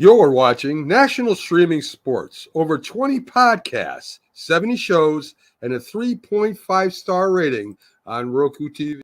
You're watching National Streaming Sports. Over 20 podcasts, 70 shows, and a 3.5-star rating on Roku TV.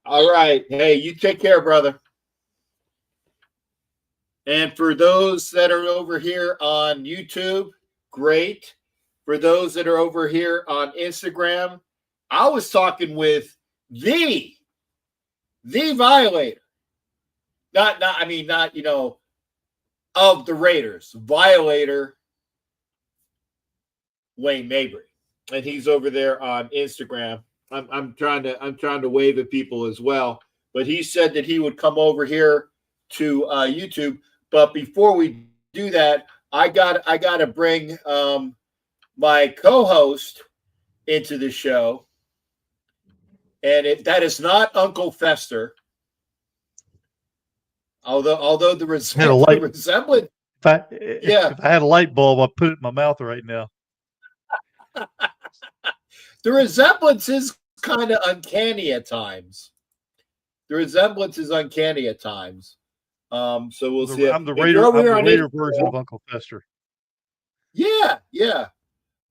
All right. Hey, you take care, brother. And for those that are over here on YouTube, great. For those that are over here on Instagram, I was talking with the Violator. Not, of the Raiders. Violator, Wayne Mabry. And he's over there on Instagram. I'm trying to wave at people as well. But he said that he would come over here to YouTube. But before we do that, I got to bring my co-host into the show, and that is not Uncle Fester. Although the resemblance. If I had a light bulb, I'd put it in my mouth right now. The resemblance is kind of uncanny at times. So we'll see. I'm the Raider version of Uncle Fester. Yeah.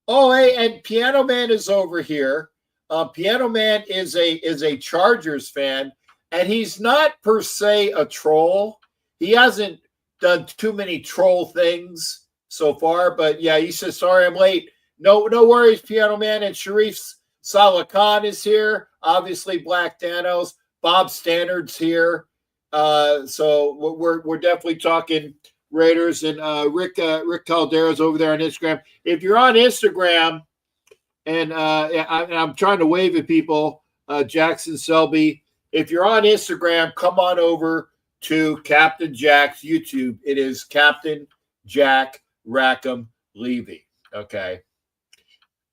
Oh, hey, and Piano Man is over here. Piano Man is a Chargers fan, and he's not per se a troll. He hasn't done too many troll things so far, but yeah, he says, sorry, I'm late. No worries, Piano Man. And Sharif Salah Khan is here. Obviously, Black Thanos. Bob Stannard's here. So we're definitely talking Raiders. And Rick Caldera's over there on Instagram. If you're on Instagram, and I'm trying to wave at people, Jackson Selby. If you're on Instagram, come on over to Captain Jack's YouTube. It is Captain Jack Rackham Levy. Okay.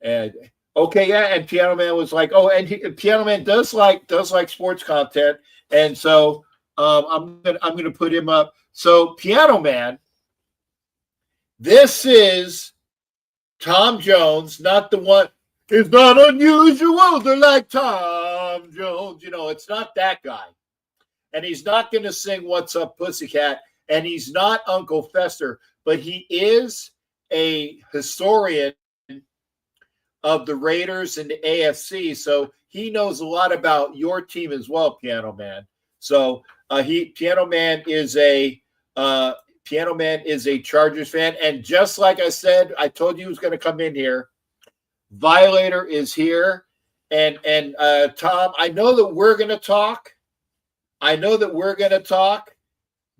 And Okay, yeah, and Piano Man was like, oh, and Piano Man does like sports content, and so I'm gonna put him up. So Piano Man, this is Thom Jones, not the one. It's not unusual to like Thom Jones. It's not that guy, and he's not gonna sing "What's Up, Pussycat," and he's not Uncle Fester, but he is a historian of the Raiders and the AFC, so he knows a lot about your team as well, Piano Man. So Piano Man is a Chargers fan, and just like I said, I told you he was going to come in here. Violator is here, and Tom, I know that we're going to talk.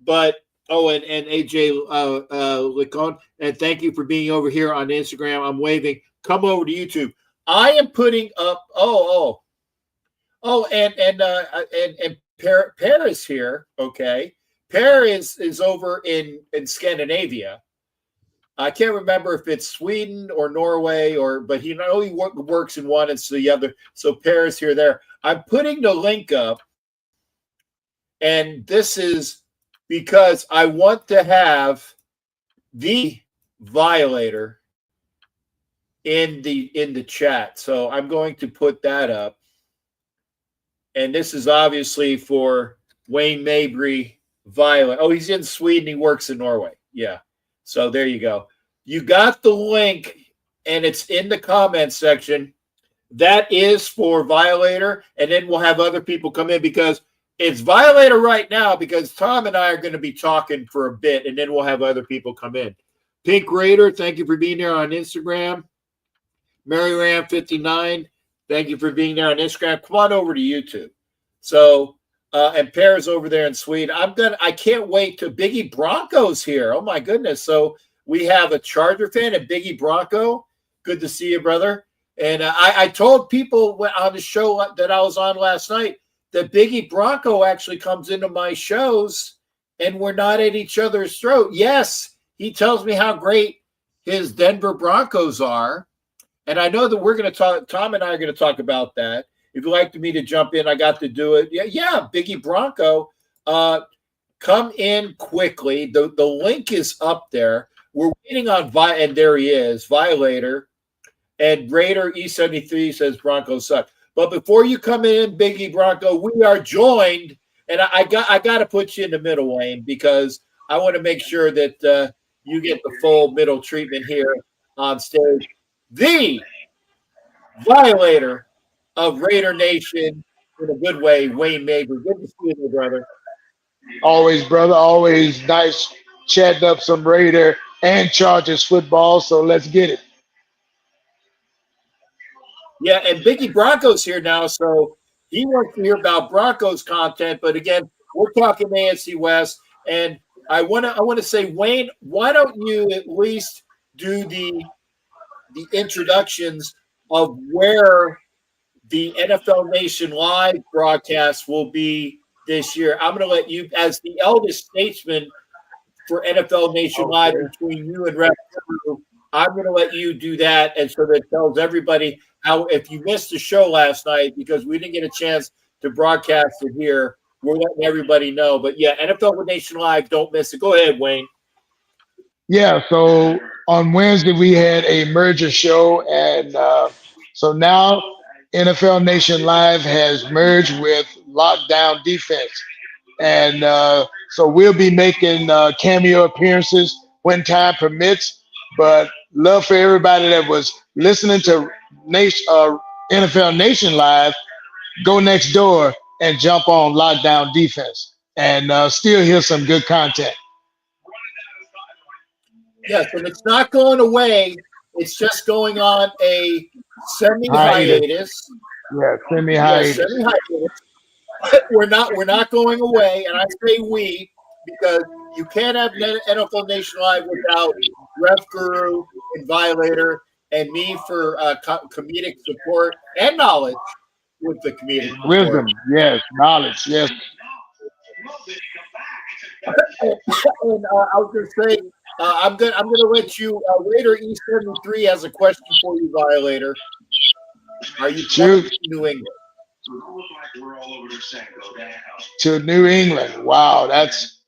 But and AJ Licon, and thank you for being over here on Instagram. I'm waving. Come over to YouTube. I am putting up. And Paris here. Okay, Paris is over in Scandinavia. I can't remember if it's Sweden or Norway but he not only works in one, it's the other. So Paris here, there. I'm putting the link up, and this is because I want to have the Violator in the chat. So I'm going to put that up. And this is obviously for Wayne Mabry Violet. Oh, he's in Sweden. He works in Norway. Yeah. So there you go. You got the link, and it's in the comment section. That is for Violator. And then we'll have other people come in because it's Violator right now, because Tom and I are going to be talking for a bit, and then we'll have other people come in. Pink Raider, thank you for being there on Instagram. Mary Ram 59, thank you for being there on Instagram. Come on over to YouTube. So, and Pear's over there in Sweden. I can't wait to Biggie Bronco's here. Oh my goodness. So we have a Charger fan and Biggie Bronco. Good to see you, brother. And I told people on the show that I was on last night that Biggie Bronco actually comes into my shows and we're not at each other's throat. Yes, he tells me how great his Denver Broncos are. And I know that we're going to talk, Tom and I are going to talk about that. If you'd like me to jump in, I got to do it. Yeah, Biggie Bronco, come in quickly. The link is up there. We're waiting on, and there he is, Violator. And Raider E73 says Broncos suck. But before you come in, Biggie Bronco, we are joined. And I got to put you in the middle, Wayne, because I want to make sure that you get the full middle treatment here on stage. The Violator of Raider Nation, in a good way, Wayne Mabry. Good to see you, brother. Always, brother. Always nice chatting up some Raider and Chargers football. So let's get it. Yeah, and Biggie Bronco's here now, so he wants to hear about Broncos content. But again, we're talking AFC West, and I want to say, Wayne, why don't you at least do the introductions of where the NFL Nation Live broadcast will be this year? I'm going to let you, as the eldest statesman for NFL Nation Live between you and Rep, I'm going to let you do that, and so that tells everybody how, if you missed the show last night because we didn't get a chance to broadcast it here, we're letting everybody know. But yeah, NFL Nation Live, don't miss it. Go ahead, Wayne. Yeah, so on Wednesday we had a merger show, and so now NFL Nation Live has merged with Lockdown Defense, and so we'll be making cameo appearances when time permits. But love for everybody that was listening to NFL Nation Live, go next door and jump on Lockdown Defense and still hear some good content. Yes, and it's not going away. It's just going on a semi-hiatus. Yeah, semi-hiatus. Yeah, semi-hiatus. We're not going away, and I say we because you can't have NFL Nation Live without Ref Guru and Violator and me for comedic support and knowledge with the comedic support. Wisdom, yes. Knowledge, yes. And I was going to say, I'm going to let you. Raider E73 has a question for you, Violator. Are you going to New England? To New England. Wow, that's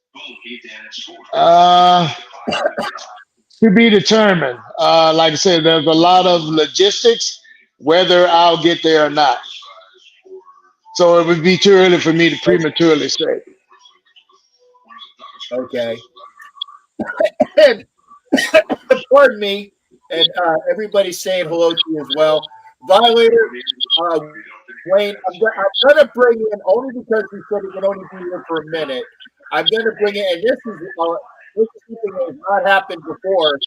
to be determined. Like I said, there's a lot of logistics, whether I'll get there or not. So it would be too early for me to prematurely say. Okay. And, pardon me, and everybody's saying hello to you as well. Violator, Wayne, I'm going to bring in, only because he said he could only be here for a minute, I'm going to bring in, and this is something that has not happened before,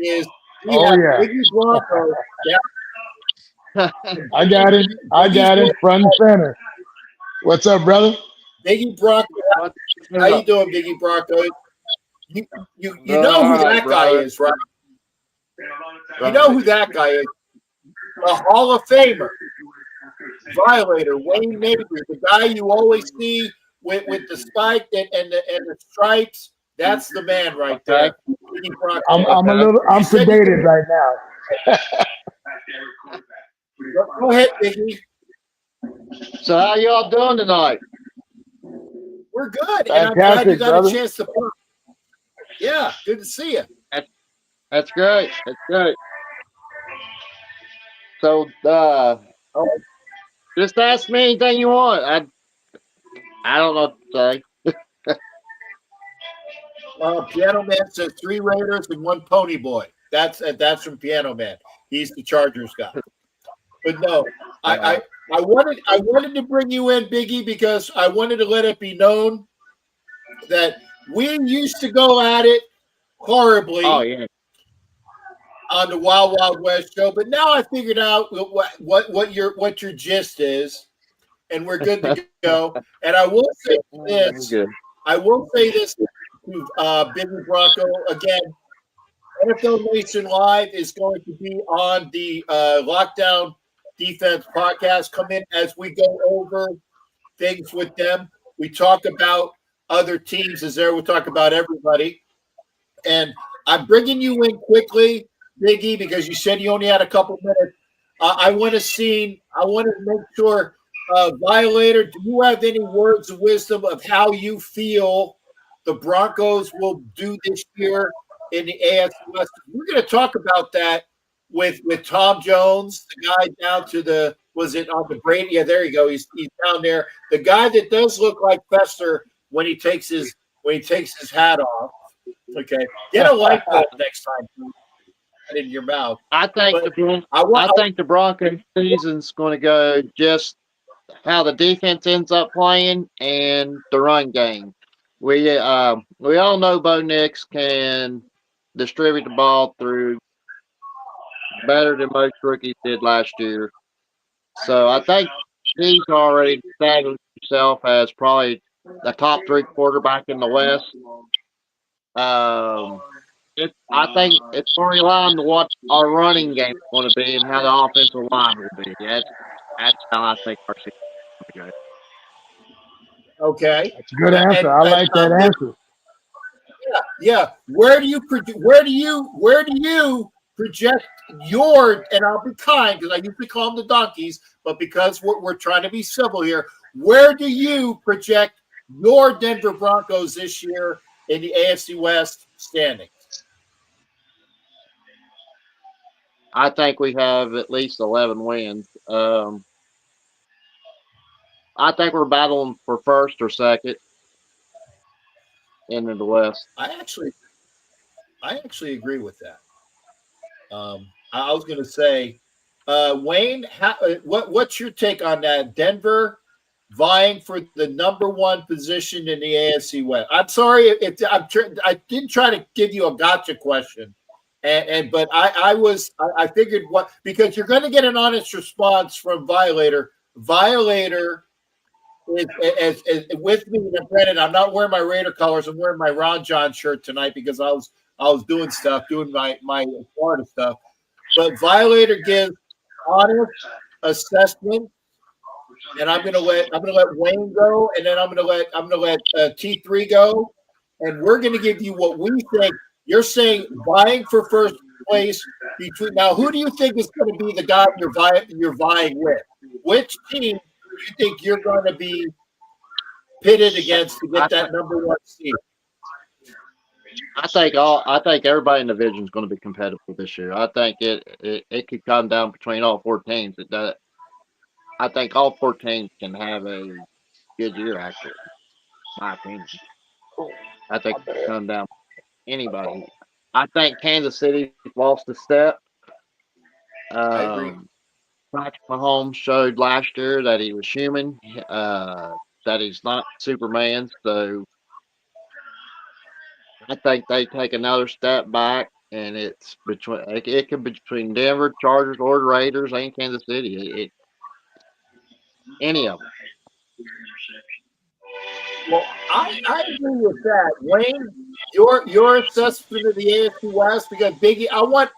is we have Biggie Bronco. Yeah. I got it. Front and center. What's up, brother? Biggie Bronco. How you doing, Biggie Bronco? You know who that guy is, right? You know who that guy is. The Hall of Famer, Violator, Wayne Neighbors, the guy you always see with the spike and the stripes. That's the man right there. I'm sedated right now. Go ahead, Biggie. So how y'all doing tonight? We're good. Fantastic, and I'm glad you got brother. a chance to play. Yeah, good to see you. That's great. That's great. So just ask me anything you want. I don't know what to say. Piano Man says 3 Raiders and 1 Pony Boy. That's from Piano Man. He's the Chargers guy. But no, I wanted to bring you in, Biggie, because I wanted to let it be known that we used to go at it horribly on the Wild Wild West show, but now I figured out what your gist is, and we're good to go. And I will say this. I will say this to Biggie Bronco again. NFL Nation Live is going to be on the Lockdown Defense podcast. Come in as we go over things with them. We talk about other teams as there. We talk about everybody. And I'm bringing you in quickly, Biggie, because you said you only had a couple minutes. I want to make sure, Violator, do you have any words of wisdom of how you feel the Broncos will do this year in the AFC West? We're going to talk about that with Thom Jones, the guy down to the, was it on the Brady? Yeah, there you go. He's down there. The guy that does look like Fester when he takes his hat off. Okay, get a light bulb next time in your mouth. I think the Broncos season's going to go just how the defense ends up playing and the run game. We all know Bo Nix can distribute the ball through better than most rookies did last year. So I think he's already established himself as probably the top 3 quarterback in the West. I think it's going to rely on what our running game is going to be and how the offensive line will be. That's how I think our season is going to go. Okay, that's a good answer. I like that answer. Yeah. Where do you project your? And I'll be kind because I usually call them the donkeys, but because we're trying to be civil here, where do you project your Denver Broncos this year in the AFC West standings? I think we have at least 11 wins. I think we're battling for first or second in the West. I actually agree with that. I was going to say, Wayne, what's your take on that? Denver vying for the number 1 position in the AFC West. I'm sorry if I didn't try to give you a gotcha question, but I figured because you're going to get an honest response from Violator. Violator is with me. And granted, I'm not wearing my Raider colors. I'm wearing my Ron John shirt tonight because I was doing my Florida stuff. But Violator gives honest assessment, and I'm gonna let Wayne go, and then I'm gonna let T3 go, and we're gonna give you what we think. You're saying vying for first place between now. Who do you think is going to be the guy you're vying with? Which team do you think you're going to be pitted against to get that number one seed? I think everybody in the division is going to be competitive this year. I think it could come down between all four teams. I think all four teams can have a good year. Actually, my opinion. I think it could come down to anybody. I think Kansas City lost a step. I agree. Patrick Mahomes showed last year that he was human, that he's not Superman. So I think they take another step back, and it's between it could be between Denver Chargers or the Raiders and Kansas City. Any of them. Well, I agree with that, Wayne. Your assessment of the AFC West, because Biggie, I want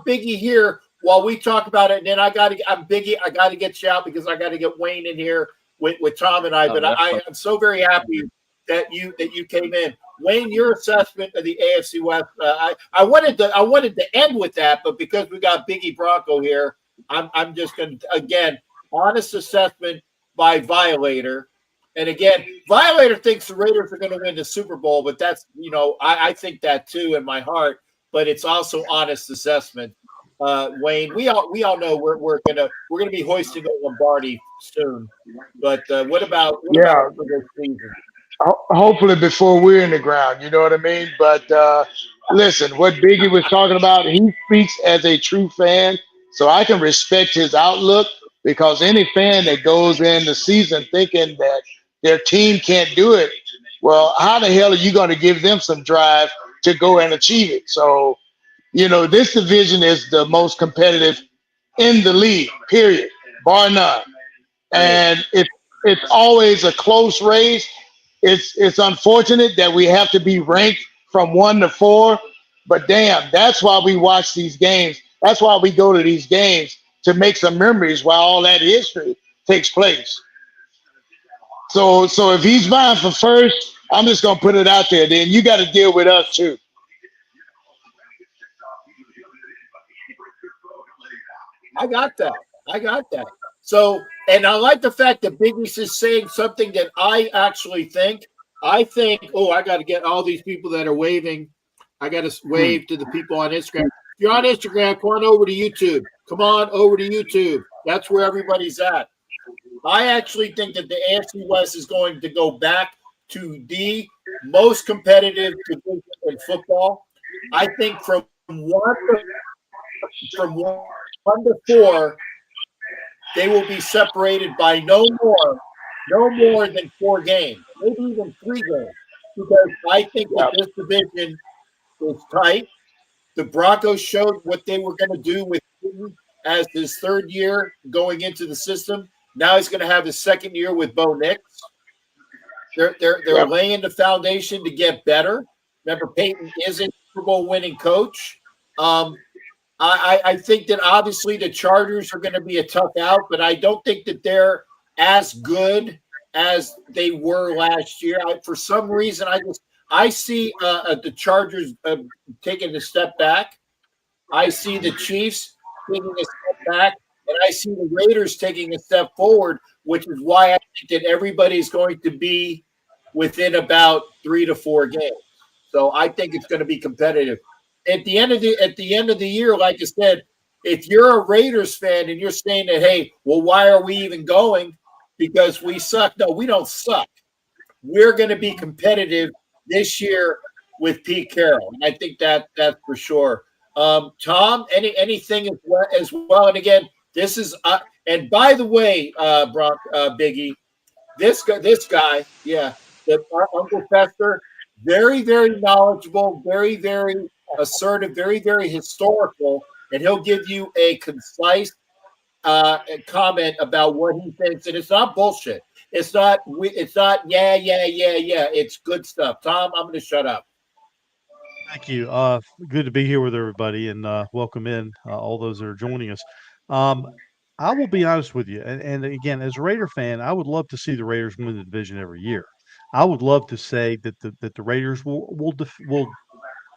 Biggie here while we talk about it, and then I'm Biggie. I got to get you out because I got to get Wayne in here with Tom and I. But I'm so very happy that you came in. Wayne, your assessment of the AFC West. I wanted to end with that, but because we got Biggie Bronco here, I'm just going to again honest assessment by Violator. And again, Violator thinks the Raiders are going to win the Super Bowl, but that's I think that too in my heart. But it's also honest assessment. Wayne, we all know we're gonna be hoisting a Lombardi soon. But what about this season? Hopefully before we're in the ground, you know what I mean? But listen, what Biggie was talking about, he speaks as a true fan, so I can respect his outlook because any fan that goes in the season thinking that their team can't do it, well, how the hell are you going to give them some drive to go and achieve it? So, this division is the most competitive in the league, period, bar none. And it's always a close race. It's unfortunate that we have to be ranked from 1 to 4, but damn, that's why we watch these games. That's why we go to these games to make some memories while all that history takes place. So if he's vying for first, I'm just gonna put it out there. Then you got to deal with us too. I got that. So, and I like the fact that Biggie's is saying something that I actually think. I think, I got to get all these people that are waving. I got to wave to the people on Instagram. If you're on Instagram, come on over to YouTube. Come on over to YouTube. That's where everybody's at. I actually think that the AFC West is going to go back to the most competitive division in football. I think from one to 4, they will be separated by no more than 4 games, maybe even 3 games, because I think that this division is tight. The Broncos showed what they were going to do with him as his 3rd year going into the system. Now he's going to have his 2nd year with Bo Nix. They're laying the foundation to get better. Remember, Peyton is a Super Bowl winning coach. I think that obviously the Chargers are going to be a tough out, but I don't think that they're as good as they were last year. For some reason, I see the Chargers taking a step back. I see the Chiefs taking a step back, and I see the Raiders taking a step forward, which is why I think that everybody's going to be within about 3 to 4 games. So I think it's going to be competitive. At the end of the year, like I said, if you're a Raiders fan and you're saying that, hey, well, why are we even going? Because we suck. No, we don't suck. We're going to be competitive this year with Pete Carroll. And I think that's for sure. Tom, anything as well? And again, this is and by the way, Biggie, this guy, Uncle Fester, very, very knowledgeable, very, very assertive, very, very historical, and he'll give you a concise comment about what he thinks, and it's not bullshit. It's not. Yeah. It's good stuff. Tom, I'm going to shut up. Thank you. Good to be here with everybody, and welcome in all those that are joining us. I will be honest with you, and again, as a Raider fan, I would love to see the Raiders win the division every year. I would love to say that the Raiders will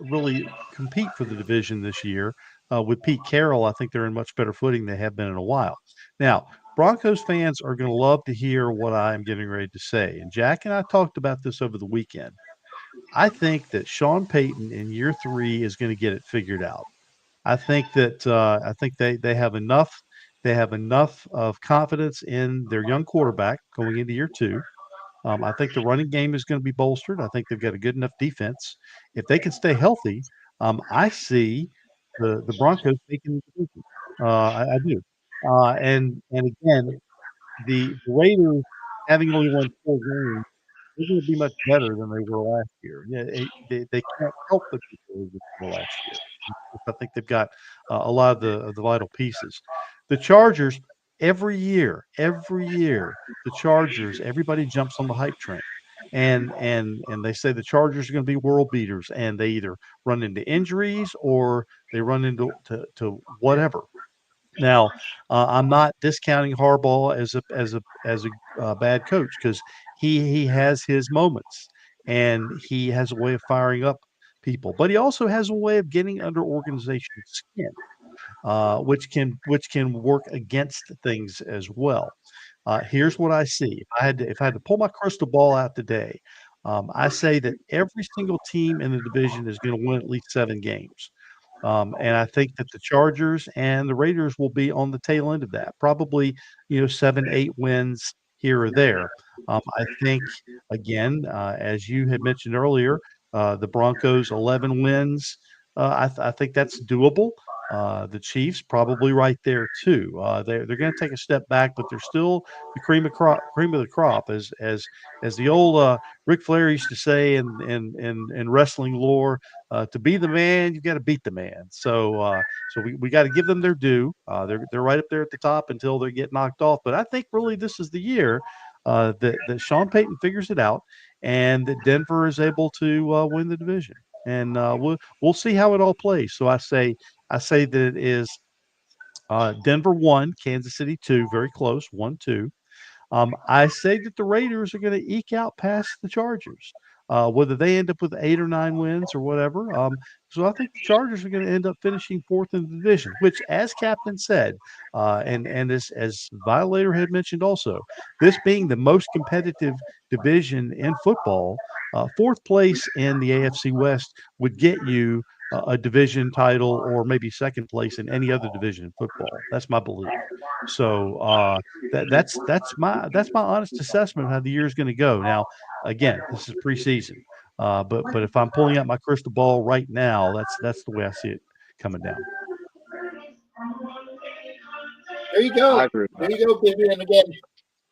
really compete for the division this year. With Pete Carroll, I think they're in much better footing than they have been in a while. Now, Broncos fans are going to love to hear what I am getting ready to say. And Jack and I talked about this over the weekend. I think that Sean Payton in year 3 is going to get it figured out. I think that they have enough of confidence in their young quarterback going into year 2. I think the running game is going to be bolstered. I think they've got a good enough defense. If they can stay healthy, I see the Broncos making the division. I do. And again, the Raiders having only won 4 games, they're going to be much better than they were last year. Yeah, they can't help but be better than they were last year. I think they've got a lot of the vital pieces. The Chargers, every year, the Chargers, everybody jumps on the hype train. And they say the Chargers are going to be world beaters, and they either run into injuries or they run into to whatever. Now, I'm not discounting Harbaugh as a bad coach because he has his moments and he has a way of firing up people, but he also has a way of getting under organization's skin, which can work against things as well. Here's what I see. If I had to pull my crystal ball out today, I say that every single team in the division is going to win at least 7 games. And I think that the Chargers and the Raiders will be on the tail end of that, probably 7, 8 wins here or there. I think again, as you had mentioned earlier, the Broncos 11 wins. I think that's doable. The Chiefs probably right there too. They're going to take a step back, but they're still the cream of the crop, as the old Ric Flair used to say in wrestling lore. To be the man, you got to beat the man. So we got to give them their due. They're right up there at the top until they get knocked off. But I think really this is the year that Sean Payton figures it out, and that Denver is able to win the division. And we'll see how it all plays. So I say that it is Denver 1, Kansas City 2, very close, 1-2. I say that the Raiders are going to eke out past the Chargers, whether they end up with 8 or 9 wins or whatever. So I think the Chargers are going to end up finishing 4th in the division, which, as Captain said, and as Violator had mentioned also, this being the most competitive division in football, 4th place in the AFC West would get you a division title or maybe 2nd place in any other division in football. That's my belief. So that's my honest assessment of how the year is going to go. Now, again, this is preseason, but if I'm pulling out my crystal ball right now, that's the way I see it coming down. There you go. I agree. There you go, baby. And again,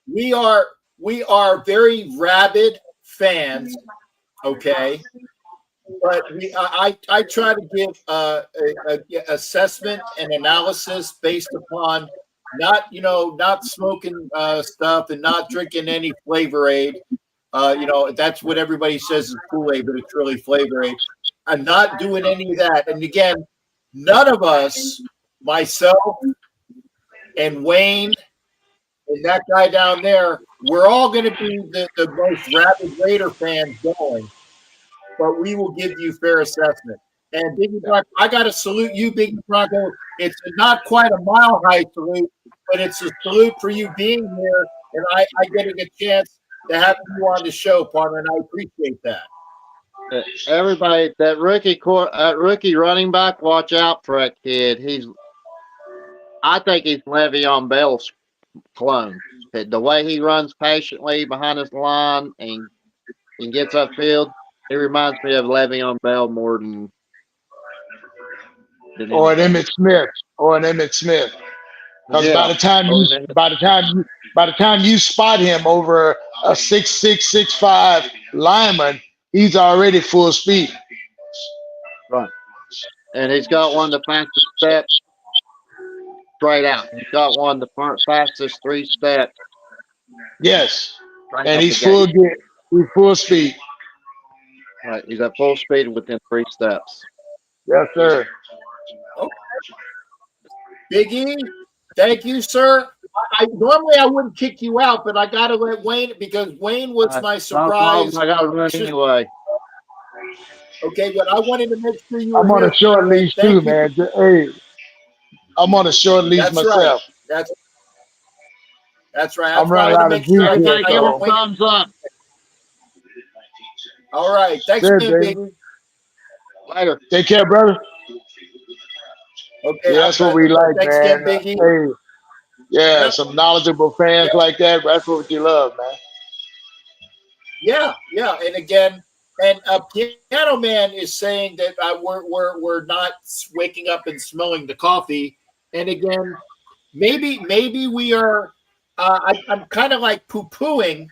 we are very rabid fans, okay? But I try to give a assessment and analysis based upon not smoking stuff and not drinking any Flavor Aid. That's what everybody says is Kool-Aid, but it's really Flavor Aid. I'm not doing any of that. And again, none of us, myself and Wayne and that guy down there, we're all going to be the most rabid Raider fans going. But we will give you fair assessment. And Biggie Bronco, I got to salute you, Biggie Bronco. It's not quite a mile high salute, but it's a salute for you being here. And I getting a chance to have you on the show, partner, and I appreciate that. Everybody, that rookie running back, watch out for that kid. I think he's Le'Veon Bell's clone. The way he runs patiently behind his line and gets upfield, it reminds me of Le'Veon Bell more than or an Emmitt Smith. Because by the time you spot him over a 6'6", 6'5" lineman, he's already full speed. Right. And he's got one of the fastest steps straight out. He's got one of the fastest 3 steps. Yes. Right, and he's full speed. Right. He's at full speed within 3 steps. Yes, sir. Okay. Biggie, thank you, sir. Normally I wouldn't kick you out, but I got to let Wayne, because Wayne was my surprise. I got to run anyway. Okay, but I wanted to make sure you I'm were on here. a short And leash too, thank you. man. Hey, I'm on a short leash That's right. myself. That's right. I'm That's why I running wanted to out of make sure juice I here, Okay, get. give I him so a wait. thumbs up. All right. Thanks good, again, baby. baby. Later. Take care, brother. Okay. Yeah, that's what we like, Thanks again, man. Biggie. Hey, yeah, Yep. some knowledgeable fans like that. That's what you love, man. Yeah. And again, and Piano Man is saying that we're not waking up and smelling the coffee. And again, maybe we are. I'm kind of like poo pooing.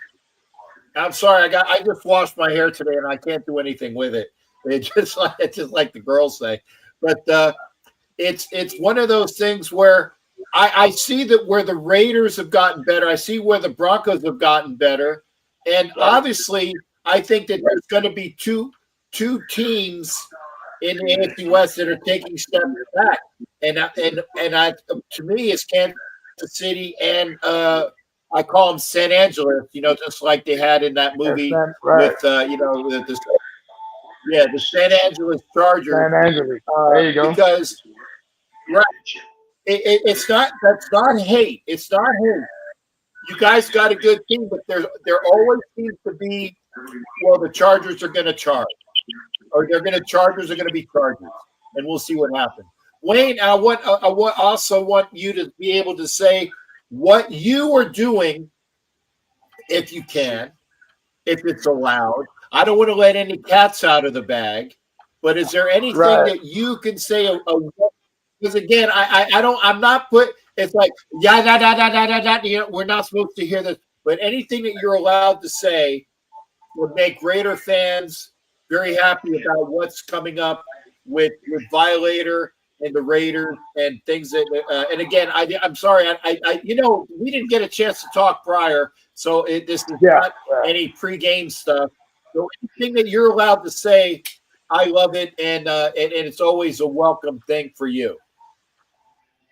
I'm sorry. I just washed my hair today and I can't do anything with it. It's just like the girls say. But it's one of those things where I see that where the Raiders have gotten better. I see where the Broncos have gotten better. And obviously, I think that there's going to be two teams in the AFC West that are taking steps back. And to me, it's Kansas City and I call them San Angeles, just like they had in that That's movie not right. with the San Angeles Chargers. San Angeles. There you go. Because right, it's not that's not hate. It's not hate. You guys got a good team, but there always seems to be the Chargers are going to charge, or Chargers are going to be Chargers, and we'll see what happens. Wayne, I also want you to be able to say what you are doing, if you can, if it's allowed. I don't want to let any cats out of the bag, but is there anything Right. that you can say? Because again, I'm not put. It's like we're not supposed to hear this, but anything that you're allowed to say would make Raider fans very happy about what's coming up with Violator and the Raiders and things that. And again, I'm sorry, we didn't get a chance to talk prior, so this is not any pregame stuff. So anything that you're allowed to say, I love it, and it's always a welcome thing for you.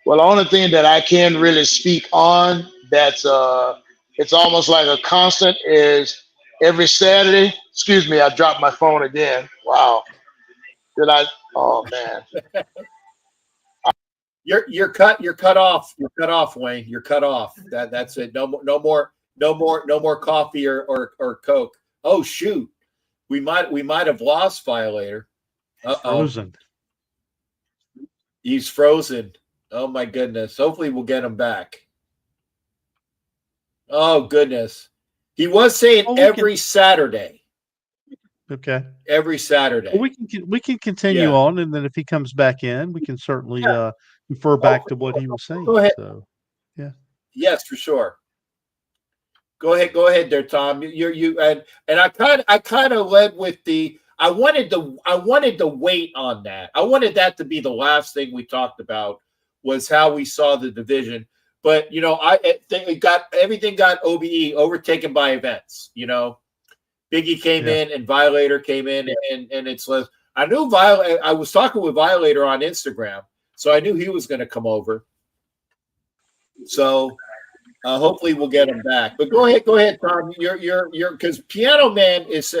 Well, the only thing that I can really speak on that's it's almost like a constant is every Saturday. Excuse me, I dropped my phone again. Wow. Did I? Oh man. You're cut off. You're cut off, Wayne. You're cut off. That's it. No more coffee or Coke. Oh shoot. We might have lost Violator. Frozen. He's frozen. Oh my goodness. Hopefully we'll get him back. Oh goodness. He was saying every Saturday. Okay. Every Saturday. Well, we can continue on, and then if he comes back in, we can certainly refer back to what he was saying. Go ahead. So, yeah. Yes, for sure. Go ahead there, Tom. You and I kind of led with the I wanted to wait on that. I wanted that to be the last thing we talked about was how we saw the division. But everything got OBE overtaken by events. Biggie came in and Violator came in, and it's less. I knew I was talking with Violator on Instagram, so I knew he was going to come over. So hopefully we'll get him back. But go ahead, Tom. You're because Piano Man is.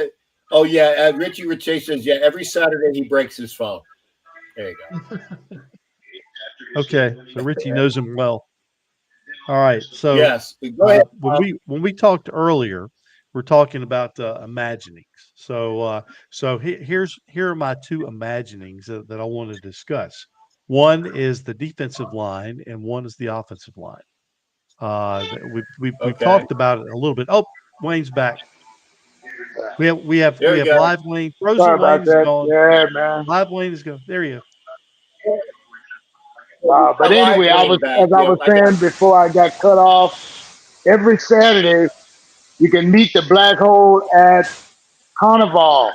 Oh yeah, Richie says every Saturday he breaks his phone. There you go. Okay, so Richie knows him well. All right, so yes, go ahead. When we talked earlier, we're talking about imaginings. So here are my two imaginings that I want to discuss. One is the defensive line, and one is the offensive line. We've talked about it a little bit. Oh, Wayne's back. We have live Wayne. Frozen Wayne is gone. Yeah, man. Live Wayne is gone. There you go. But anyway, I was saying before I got cut off, every Saturday you can meet the Black Hole at Carnival,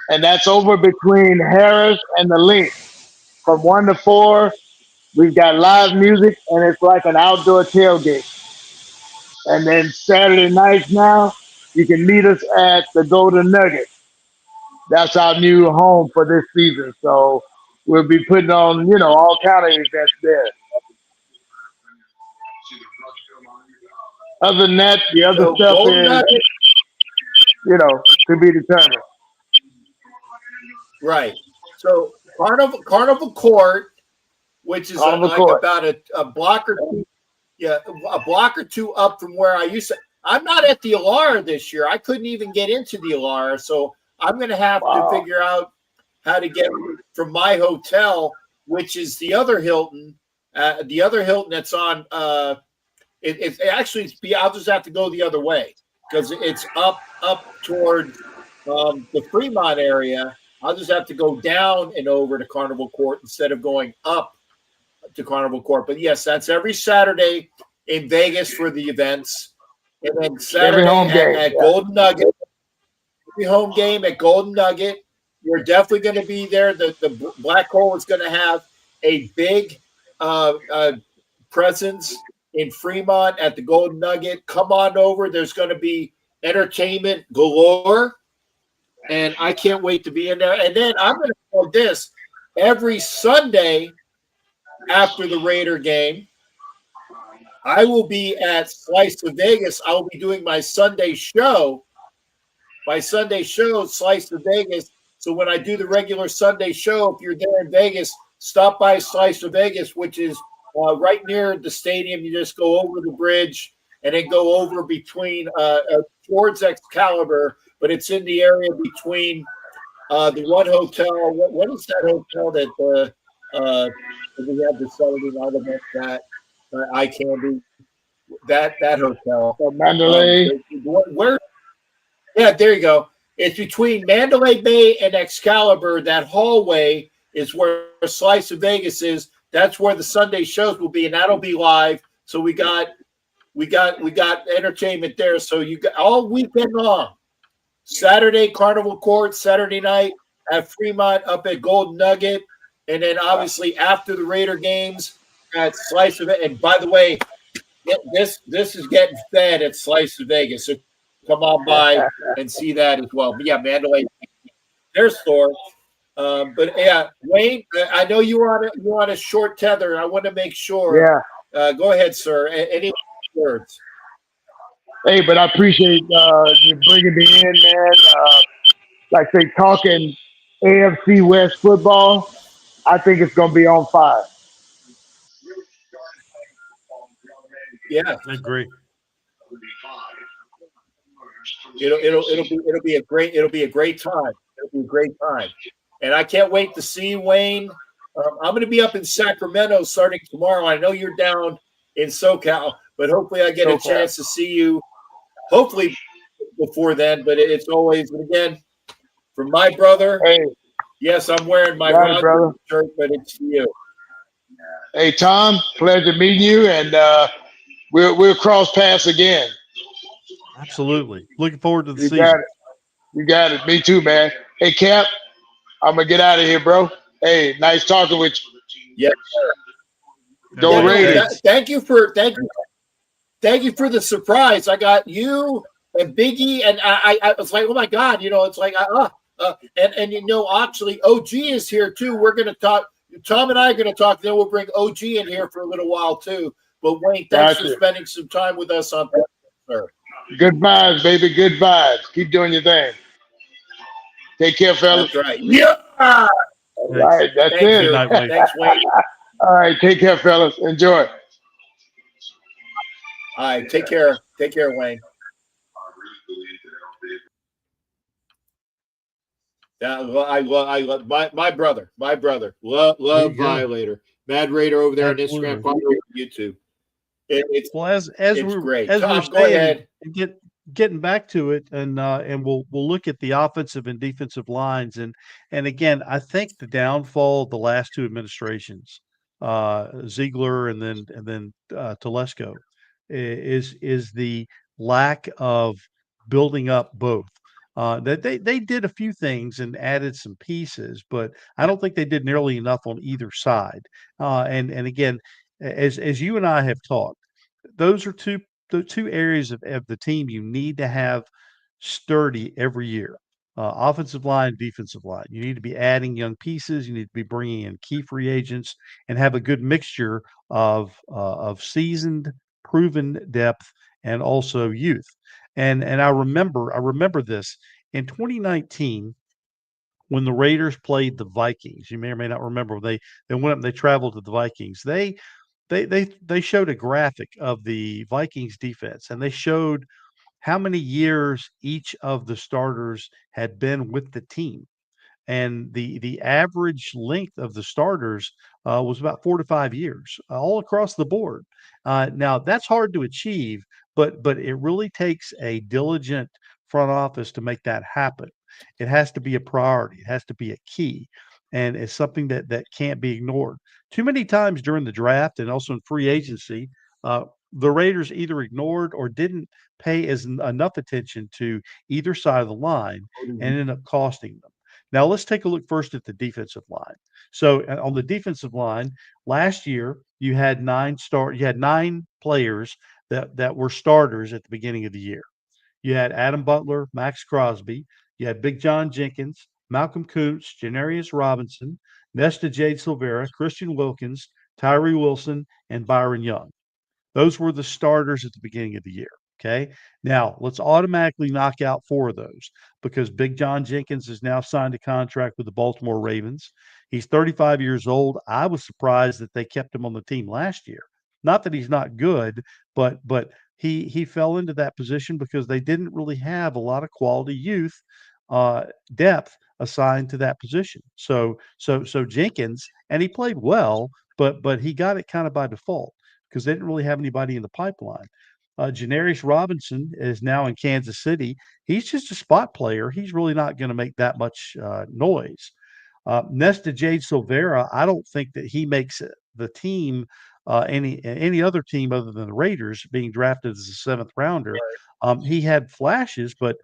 and that's over between Harris and the Link. From 1 to 4, we've got live music, and it's like an outdoor tailgate. And then Saturday nights now, you can meet us at the Golden Nugget. That's our new home for this season. So we'll be putting on, all kind of events there. Other than that, the other stuff is, to be determined. Right. So Carnival Court, which is about a block or two, a block or two up from where I used to. I'm not at the Alara this year. I couldn't even get into the Alara, so I'm going to have to figure out how to get from my hotel, which is the other Hilton that's on. It's actually I'll just have to go the other way because it's up toward the Fremont area. I'll just have to go down and over to Carnival Court instead of going up to Carnival Court. But yes, that's every Saturday in Vegas for the events. And then Saturday at Golden Nugget. Every home game at Golden Nugget. You're definitely going to be there. The Black Hole is going to have a big presence in Fremont at the Golden Nugget. Come on over. There's going to be entertainment galore. And I can't wait to be in there. And then I'm going to do this every Sunday after the Raider game. I will be at Slice of Vegas. I will be doing my Sunday show. My Sunday show, Slice of Vegas. So when I do the regular Sunday show, if you're there in Vegas, stop by Slice of Vegas, which is right near the stadium. You just go over the bridge and then go over between towards Excalibur, but it's in the area between the one hotel. What is that hotel that we have the Saturday night event at Eye Candy? That hotel. Mandalay. Where? Yeah, there you go. It's between Mandalay Bay and Excalibur. That hallway is where Slice of Vegas is. That's where the Sunday shows will be, and that'll be live. So we got entertainment there. So you got all weekend long. Saturday, Carnival Court, Saturday night at Fremont up at Golden Nugget. And then obviously after the Raider games at Slice of Vegas. And by the way, this is getting fed at Slice of Vegas. So come on by and see that as well. But yeah, Mandalay, their store. But yeah, Wayne, I know you were on a short tether. I want to make sure. Yeah. Go ahead, sir. Any words? Hey, but I appreciate you bringing me in, man. Like I say, talking AFC West football, I think it's going to be on fire. Yeah, I agree. It'll be a great time. It'll be a great time, and I can't wait to see you, Wayne. I'm going to be up in Sacramento starting tomorrow. I know you're down in SoCal, but hopefully I get a chance to see you. Hopefully before then, but it's always, again, from my brother. Hey, yes, I'm wearing my Roger shirt, but it's you. Hey, Tom, pleasure meeting you, and we'll cross paths again. Absolutely. Looking forward to the season. You got it. Me too, man. Hey, Cap, I'm gonna get out of here, bro. Hey, nice talking with you. Yes, sir. Go Raiders. Thank you for the surprise. I got you and Biggie, and I was like, oh my God, it's like and actually OG is here too. We're gonna talk. Tom and I are gonna talk. Then we'll bring OG in here for a little while too. But Wayne, thanks for spending some time with us on that, sir. Good vibes, baby. Good vibes. Keep doing your thing. Take care, fellas. That's right. Yeah. All right. That's it. Good night, Wayne. Thanks, Wayne. All right. Take care, fellas. Enjoy. All right. Take care. Take care, Wayne. Yeah, I love my brother. Love Violator. Mad Raider over there on Instagram, follow on YouTube. As we're saying, getting back to it, and we'll look at the offensive and defensive lines, and again, I think the downfall of the last two administrations, Ziegler and then Telesco, is the lack of building up both. That they did a few things and added some pieces, but I don't think they did nearly enough on either side. And again, as you and I have talked, those are the two areas of the team you need to have sturdy every year. Offensive line, defensive line. You need to be adding young pieces. You need to be bringing in key free agents and have a good mixture of seasoned, proven depth and also youth. And I remember this in 2019 when the Raiders played the Vikings. You may or may not remember, they went up and they traveled to the Vikings. They showed a graphic of the Vikings defense, and they showed how many years each of the starters had been with the team. And the average length of the starters was about 4 to 5 years, all across the board. Now that's hard to achieve, but it really takes a diligent front office to make that happen. It has to be a priority. It has to be a key, and it's something that can't be ignored. Too many times during the draft and also in free agency, the Raiders either ignored or didn't pay enough attention to either side of the line, and ended up costing them. Now let's take a look first at the defensive line. So on the defensive line, last year you had nine players that were starters at the beginning of the year. You had Adam Butler, Max Crosby, you had Big John Jenkins, Malcolm Koonce, Janarius Robinson, Nesta Jade Silvera, Christian Wilkins, Tyree Wilson, and Byron Young. Those were the starters at the beginning of the year. Okay. Now let's automatically knock out 4 of those because Big John Jenkins is now signed a contract with the Baltimore Ravens. He's 35 years old. I was surprised that they kept him on the team last year. Not that he's not good, but he fell into that position because they didn't really have a lot of quality youth depth assigned to that position. So Jenkins, and he played well, but he got it kind of by default because they didn't really have anybody in the pipeline. Janarius Robinson is now in Kansas City. He's just a spot player. He's really not going to make that much noise. Nesta Jade Silvera, I don't think that he makes the team, any other team other than the Raiders, being drafted as a 7th rounder. He had flashes, but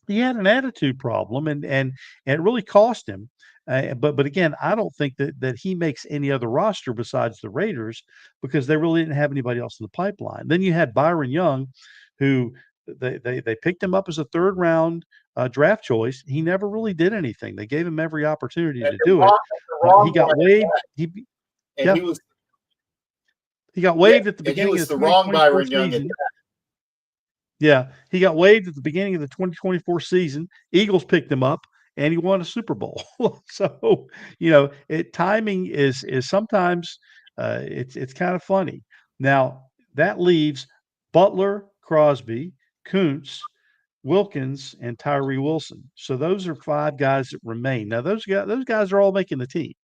he had an attitude problem, and it really cost him. But again, I don't think that he makes any other roster besides the Raiders because they really didn't have anybody else in the pipeline. Then you had Byron Young, who they picked him up as a 3rd round draft choice. He never really did anything. They gave him every opportunity to do it. He got waived. He got waived at the beginning of the 2024 season. Yeah, he got waived at the beginning of the 2024 season. Eagles picked him up, and he won a Super Bowl. So, timing is sometimes it's kind of funny. Now that leaves Butler, Crosby, Koonce, Wilkins, and Tyree Wilson. So those are 5 guys that remain. Now those guys are all making the team.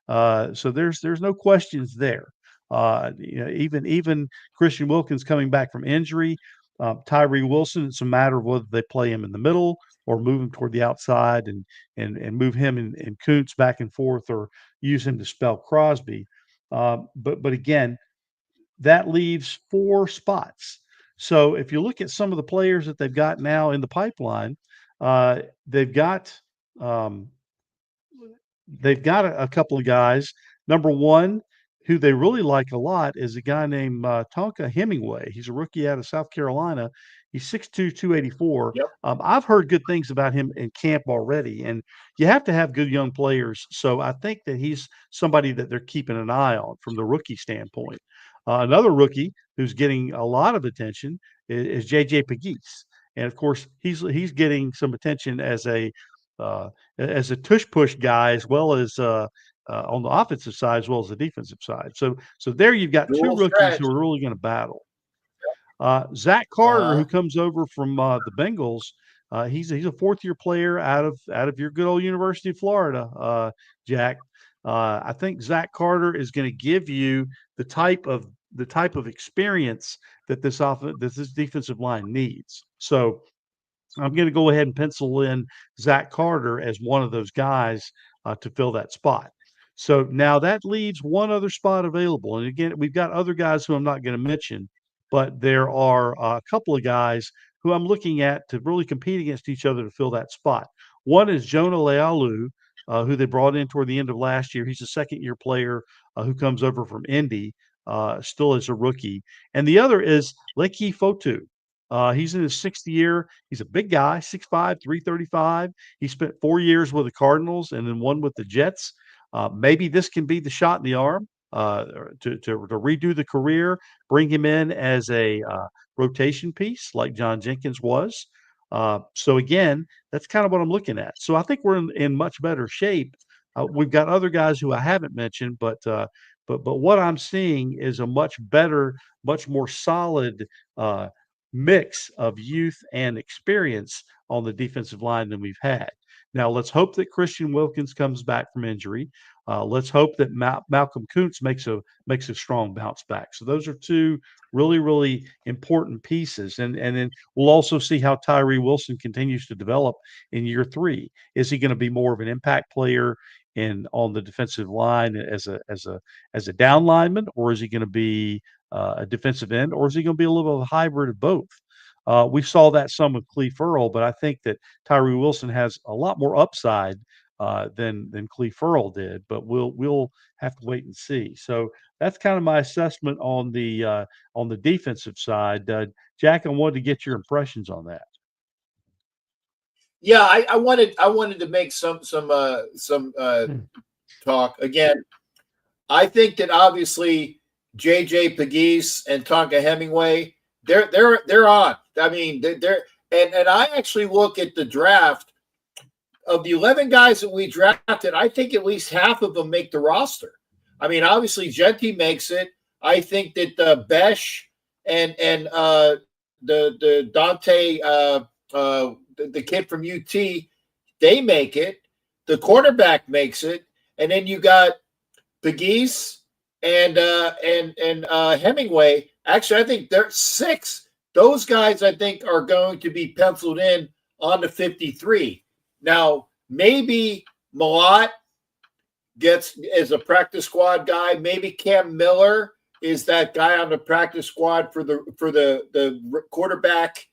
So there's no questions there. Even Christian Wilkins coming back from injury. Tyree Wilson, it's a matter of whether they play him in the middle or move him toward the outside and move him and Koonce back and forth or use him to spell Crosby. But again, that leaves 4 spots. So if you look at some of the players that they've got now in the pipeline, they've got a couple of guys. Number one, who they really like a lot is a guy named Tonka Hemingway. He's a rookie out of South Carolina. He's 6'2", 284. Yep. I've heard good things about him in camp already, and you have to have good young players. So I think that he's somebody that they're keeping an eye on from the rookie standpoint. Another rookie who's getting a lot of attention is J.J. Pegues. And, of course, he's getting some attention as a tush-push guy as well as on the offensive side as well as the defensive side. So there you've got 2 rookies who are really going to battle. Zach Carter, who comes over from the Bengals, he's a 4th-year player out of your good old University of Florida, Jack. I think Zach Carter is going to give you the type of experience that this defensive line needs. So I'm going to go ahead and pencil in Zach Carter as one of those guys to fill that spot. So now that leaves 1 other spot available. And again, we've got other guys who I'm not going to mention, but there are a couple of guys who I'm looking at to really compete against each other to fill that spot. One is Jonah Lealu, who they brought in toward the end of last year. He's a 2nd-year player who comes over from Indy, still as a rookie. And the other is Leki Fotu. He's in his 6th year. He's a big guy, 6'5", 335. He spent 4 years with the Cardinals and then 1 with the Jets. Maybe this can be the shot in the arm to redo the career, bring him in as a rotation piece like John Jenkins was. So again, that's kind of what I'm looking at. So I think we're in much better shape. We've got other guys who I haven't mentioned, but what I'm seeing is a much better, much more solid mix of youth and experience on the defensive line than we've had. Now let's hope that Christian Wilkins comes back from injury. Let's hope that Malcolm Kuntz makes a strong bounce back. So those are two really important pieces, and then we'll also see how Tyree Wilson continues to develop in year 3. Is he going to be more of an impact player on the defensive line as a down lineman, or is he going to be a defensive end, or is he going to be a little bit of a hybrid of both? We saw that some with Cleve Earl, but I think that Tyree Wilson has a lot more upside than Cleve Earl did. But we'll have to wait and see. So that's kind of my assessment on the defensive side. Jack, I wanted to get your impressions on that. Yeah, I wanted to make some talk again. I think that obviously JJ Pegues and Tonka Hemingway, they're on. I mean, they're and I actually look at the draft of the 11 guys that we drafted. I think at least half of them make the roster. I mean, obviously Genti makes it. I think that Besh and the Dante the kid from UT, they make it. The quarterback makes it, and then you got Pegues and Hemingway. Actually, I think there's 6. Those guys, I think, are going to be penciled in on the 53. Now, maybe Malott is a practice squad guy. Maybe Cam Miller is that guy on the practice squad for the quarterback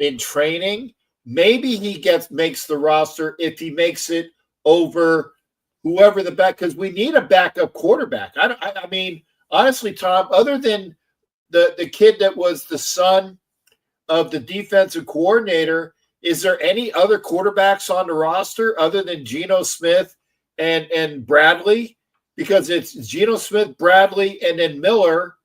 in training. Maybe he makes the roster if he makes it over whoever the back, because we need a backup quarterback. I mean, honestly, Tom, other than the kid that was the son of the defensive coordinator, is there any other quarterbacks on the roster other than Geno Smith and Bradley? Because it's Geno Smith, Bradley, and then Miller,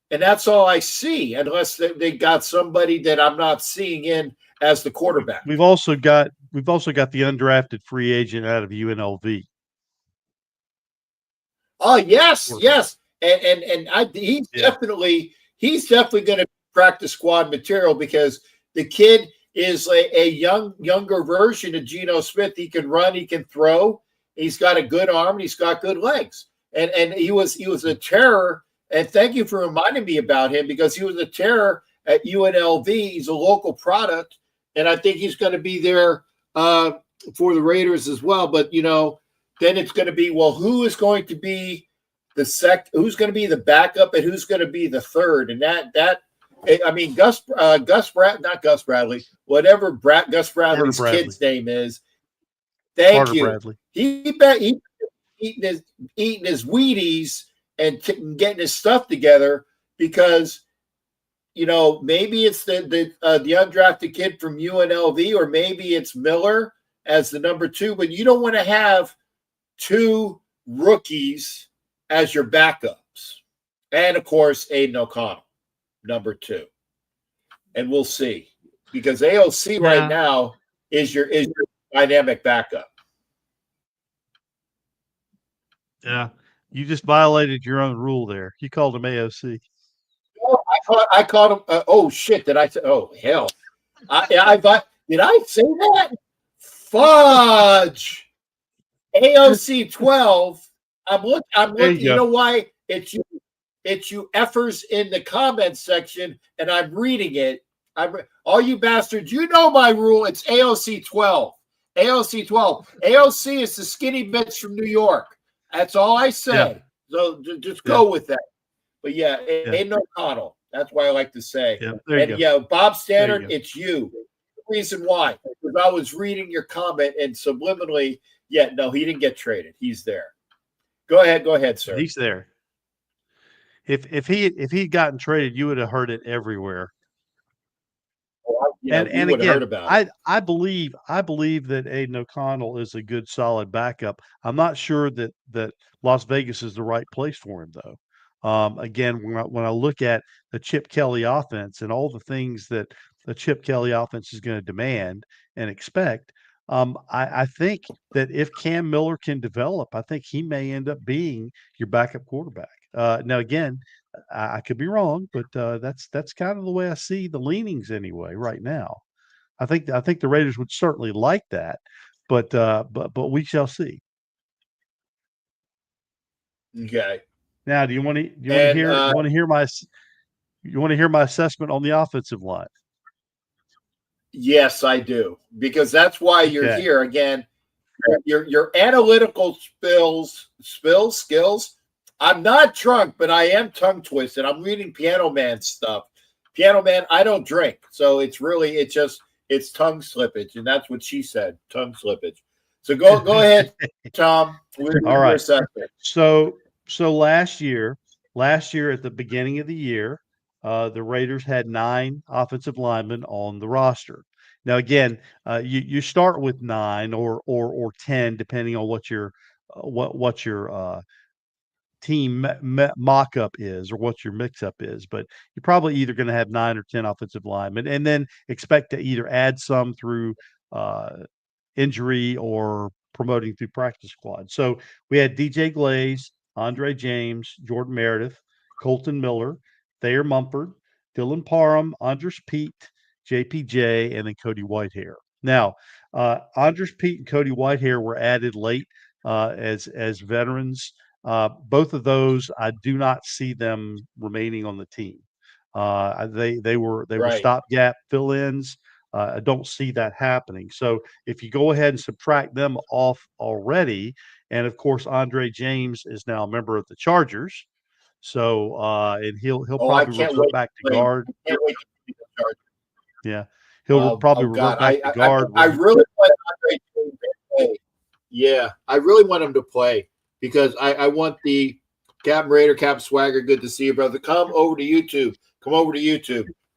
and that's all I see, unless they got somebody that I'm not seeing in as the quarterback. We've also got the undrafted free agent out of UNLV. Oh yes, and he's definitely going to practice squad material, because the kid is a younger version of Geno Smith. He can run, he can throw, he's got a good arm, and he's got good legs, and he was a terror. And thank you for reminding me about him, because he was a terror at UNLV. He's a local product, and I think he's going to be there for the Raiders as well. But then it's going to be, well, who is going to be who's going to be the backup, and who's going to be the third? And that I mean, Gus Bradley, whatever Gus Bradley's kid's name is. Thank Carter you. Bradley. He eating his Wheaties and getting his stuff together, because maybe it's the undrafted kid from UNLV, or maybe it's Miller as the number 2, but you don't want to have 2 rookies as your backups. And of course, Aiden O'Connell, number 2. And we'll see, because AOC right now is your dynamic backup. Yeah. You just violated your own rule there. You called him AOC. Oh, I called him. Oh shit! Did I say? Oh hell! Did I say that? Fudge. AOC 12. I'm looking. You know why? It's you effers in the comments section, and I'm reading it. All you bastards, you know my rule. It's AOC 12. AOC 12. AOC is the skinny bitch from New York. That's all I say. Yeah. So just go with that. But Aiden O'Connell. That's what I like to say. Yeah, Bob Stannard, it's you. The reason why, because I was reading your comment, and subliminally, no, he didn't get traded. He's there. Go ahead, sir. He's there. If he'd gotten traded, you would have heard it everywhere. And again, I believe that Aiden O'Connell is a good, solid backup. I'm not sure that Las Vegas is the right place for him, though. Again, when I look at the Chip Kelly offense and all the things that the Chip Kelly offense is going to demand and expect, I think that if Cam Miller can develop, I think he may end up being your backup quarterback. Now, again, I could be wrong, but that's kind of the way I see the leanings anyway right now. I think the Raiders would certainly like that, but we shall see. Okay. Now, do you want to hear my assessment on the offensive line? Yes, I do, because that's why you're Okay. here again. Your analytical skills. I'm not drunk, but I am tongue twisted. I'm reading Piano Man stuff. Piano Man, I don't drink, so it's tongue slippage, and that's what she said, tongue slippage. So go ahead, Tom. All right. So last year at the beginning of the year, the Raiders had 9 offensive linemen on the roster. Now, again, you start with 9 or 10, depending on what your team mock-up is or what your mix-up is. But you're probably either going to have 9 or 10 offensive linemen, and then expect to either add some through injury or promoting through practice squad. So we had DJ Glaze, Andre James, Jordan Meredith, Colton Miller, Thayer Mumford, Dylan Parham, Andres Pete, JPJ, and then Cody Whitehair. Now, Andres Pete and Cody Whitehair were added late as veterans. Both of those, I do not see them remaining on the team. They were stopgap fill-ins. I don't see that happening. So if you go ahead and subtract them off already, and of course Andre James is now a member of the Chargers, so and he'll probably revert back to guard. I can't wait to see the Chargers. Yeah, he'll probably revert back to guard. I really want Andre James to play. Yeah, I really want him to play because I want the Captain Raider, Captain Swagger. Good to see you, brother. Come over to YouTube.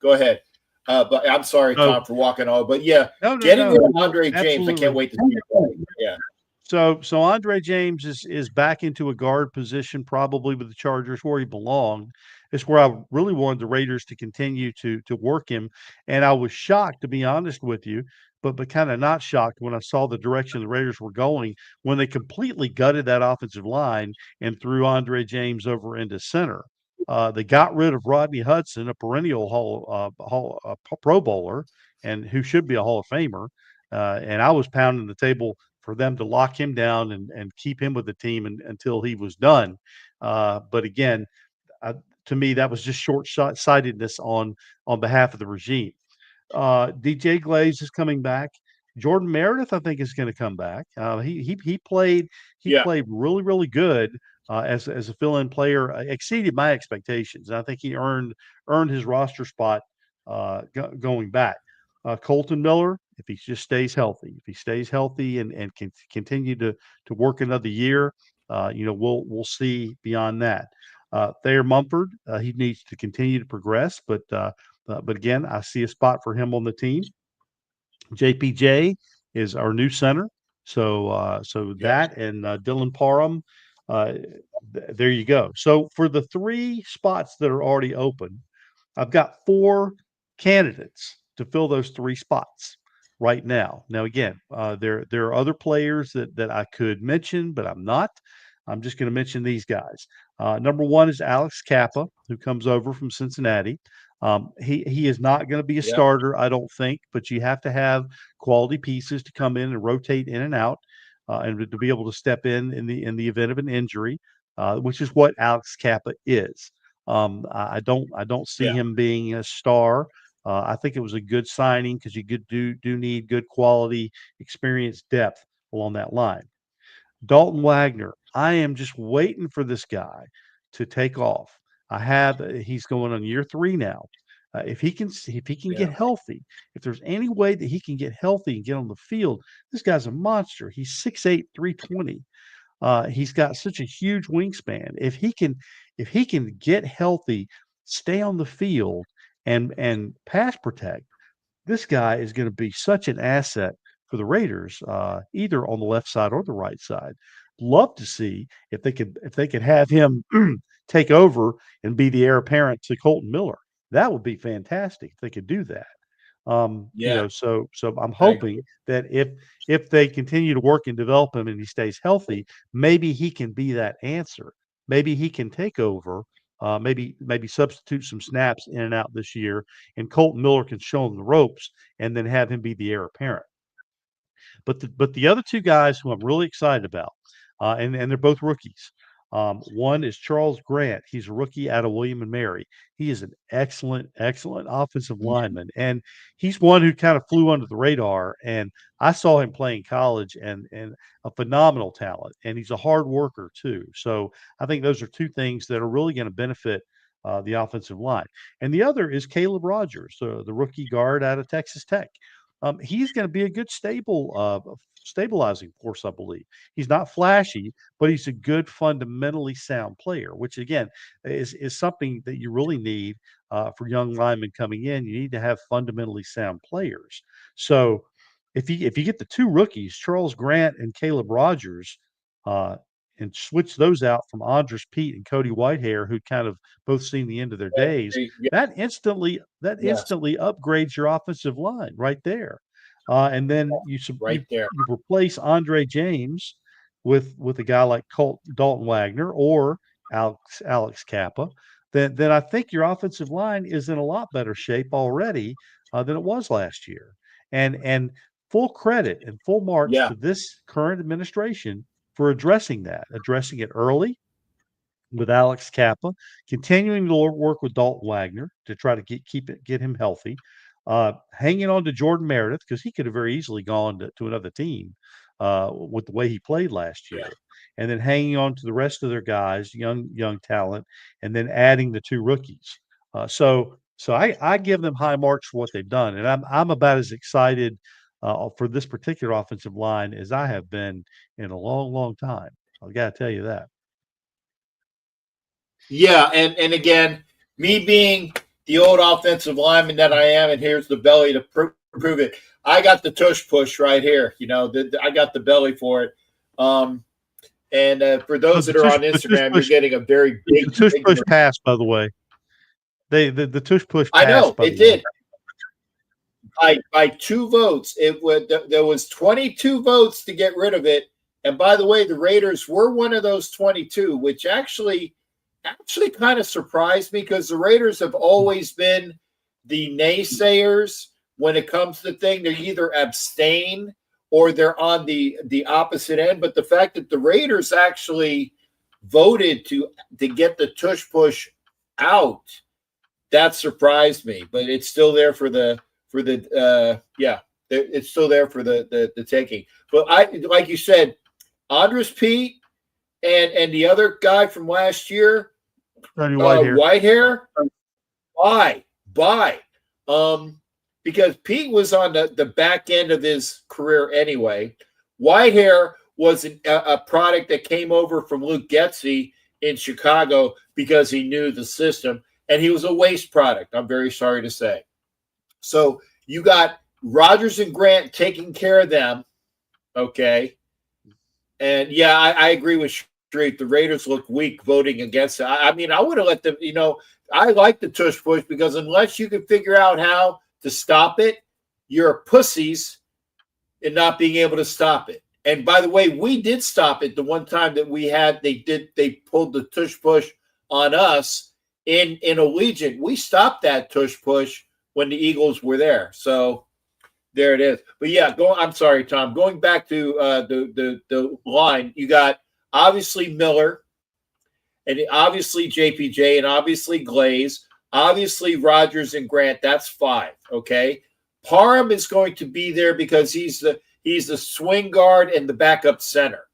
Go ahead. But I'm sorry, Tom, for walking on. But yeah, getting rid of Andre James, I can't wait to see him play. Yeah. So Andre James is back into a guard position, probably with the Chargers where he belonged. It's where I really wanted the Raiders to continue to work him. And I was shocked, to be honest with you, but kind of not shocked when I saw the direction the Raiders were going when they completely gutted that offensive line and threw Andre James over into center. They got rid of Rodney Hudson, a perennial Pro Bowler, and who should be a Hall of Famer. And I was pounding the table for them to lock him down and keep him with the team until he was done. But again, to me, that was just short-sightedness on behalf of the regime. DJ Glaze is coming back. Jordan Meredith, I think, is going to come back. He played really, really good as a fill-in player, exceeded my expectations. And I think he earned his roster spot going back. Colton Miller, if he just stays healthy, and can continue to work another year, we'll see beyond that. Thayer Mumford, he needs to continue to progress, but again, I see a spot for him on the team. JPJ is our new center, so that and Dylan Parham. There you go. So for the 3 spots that are already open, I've got 4 candidates to fill those 3 spots right now. Now, again, there are other players that I could mention, but I'm not. I'm just going to mention these guys. Number 1 is Alex Kappa, who comes over from Cincinnati. He is not going to be a starter, I don't think, but you have to have quality pieces to come in and rotate in and out, and to be able to step in the event of an injury, which is what Alex Kappa is. I don't see him being a star. I think it was a good signing because you do need good quality, experience, depth along that line. Dalton Wagner, I am just waiting for this guy to take off. He's going on year 3 now. If he can get healthy, if there's any way that he can get healthy and get on the field, this guy's a monster. He's 6'8", 320. He's got such a huge wingspan. If he can get healthy, stay on the field, and pass protect, this guy is going to be such an asset for the Raiders, either on the left side or the right side. Love to see if they could have him take over and be the heir apparent to Colton Miller. That would be fantastic if they could do that. Yeah. So I'm I agree. hoping that if they continue to work and develop him and he stays healthy, maybe he can be that answer. Maybe he can take over. Maybe substitute some snaps in and out this year, and Colton Miller can show him the ropes, and then have him be the heir apparent. But the other two guys who I'm really excited about, and they're both rookies. One is Charles Grant. He's a rookie out of William and Mary. He is an excellent offensive lineman, and he's one who kind of flew under the radar. And I saw him play in college, and a phenomenal talent. And he's a hard worker too. So I think those are two things that are really going to benefit the offensive line. And the other is Caleb Rogers, the rookie guard out of Texas Tech. He's going to be a good stabilizing force, I believe. He's not flashy, but he's a good, fundamentally sound player, which again is something that you really need for young linemen coming in. You need to have fundamentally sound players. So if you get the two rookies, Charles Grant and Caleb Rogers, and switch those out from Andres Pete and Cody Whitehair, who kind of both seen the end of their days, Yeah. that instantly upgrades your offensive line right there. And then you replace Andre James with a guy like Dalton Wagner or Alex Kappa. Then I think your offensive line is in a lot better shape already than it was last year. And full credit and full marks to this current administration for addressing it early with Alex Kappa, continuing to work with Dalton Wagner to try to get him healthy, hanging on to Jordan Meredith because he could have very easily gone to another team with the way he played last year, and then hanging on to the rest of their guys, young talent, and then adding the two rookies. So I give them high marks for what they've done, and I'm about as excited for this particular offensive line as I have been in a long time. I got to tell you that. Yeah, and again, me being the old offensive lineman that I am, and here's the belly to prove it. I got the tush push right here. I got the belly for it. And for those that are on Instagram, you're getting a very big tush push pass, by the way. The tush push pass. I know it did. By 2 votes, there was 22 votes to get rid of it. And by the way, the Raiders were one of those 22, which actually kind of surprised me because the Raiders have always been the naysayers when it comes to things. They either abstain or they're on the opposite end. But the fact that the Raiders actually voted to get the tush push out, that surprised me. But it's still there it's still there for the taking. But like you said, Andres Pete and the other guy from last year, Whitehair. Bye. Because Pete was on the back end of his career anyway. Whitehair was a product that came over from Luke Getsy in Chicago because he knew the system, and he was a waste product, I'm very sorry to say. So you got Rogers and Grant taking care of them, okay? And, yeah, I agree with Street. The Raiders look weak voting against it. I mean, I would have let them, I like the tush push because unless you can figure out how to stop it, you're pussies in not being able to stop it. And by the way, we did stop it the one time that they pulled the tush push on us in Allegiant. We stopped that tush push when the Eagles were there. So there it is. But yeah, I'm sorry, Tom. Going back to the line, you got obviously Miller, and obviously JPJ, and obviously Glaze, obviously Rogers and Grant. That's 5. Okay, Parham is going to be there because he's the swing guard and the backup center.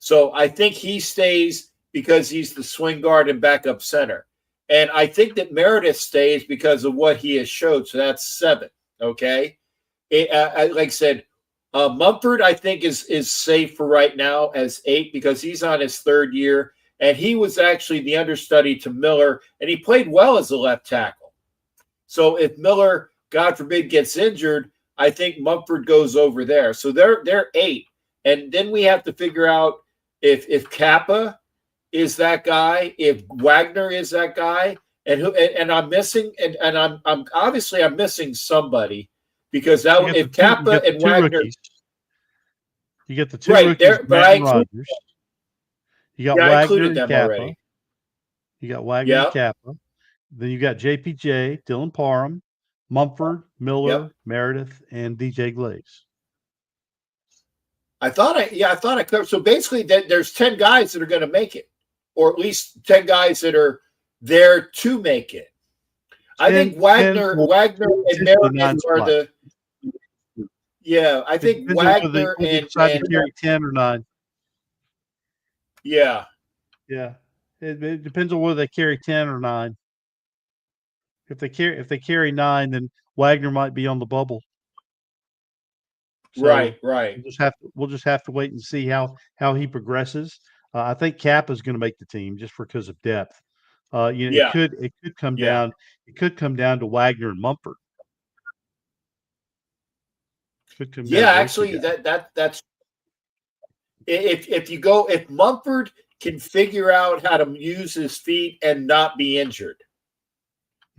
So I think he stays because he's the swing guard and backup center. And I think that Meredith stays because of what he has showed. So that's 7. Okay. Like I said, Mumford, I think, is safe for right now as 8 because he's on his 3rd year. And he was actually the understudy to Miller, and he played well as a left tackle. So if Miller, God forbid, gets injured, I think Mumford goes over there. So they're 8. And then we have to figure out if Kappa is that guy, if Wagner is that guy, and I'm missing, and I'm obviously I'm missing somebody because that if Kappa and Wagner, rookies. You get the two right rookies, there, but Matt and Rogers. You got I Wagner included and them Kappa. already. You got Wagner and Kappa. Then you got JPJ, Dylan Parham, Mumford, Miller, Meredith, and DJ Glaze. I thought I covered. So basically, there's 10 guys that are going to make it, or at least 10 guys that are there to make it. I think Wagner and Meredith are the. Yeah, I think Wagner and decide to carry 10 or 9. Yeah. Yeah. It depends on whether they carry 10 or 9. If they carry 9, then Wagner might be on the bubble. So right. We'll just have to wait and see how he progresses. I think Kappa is going to make the team just because of depth. It could come down. It could come down to Wagner and Mumford. Could come down. Actually, that's if Mumford can figure out how to use his feet and not be injured.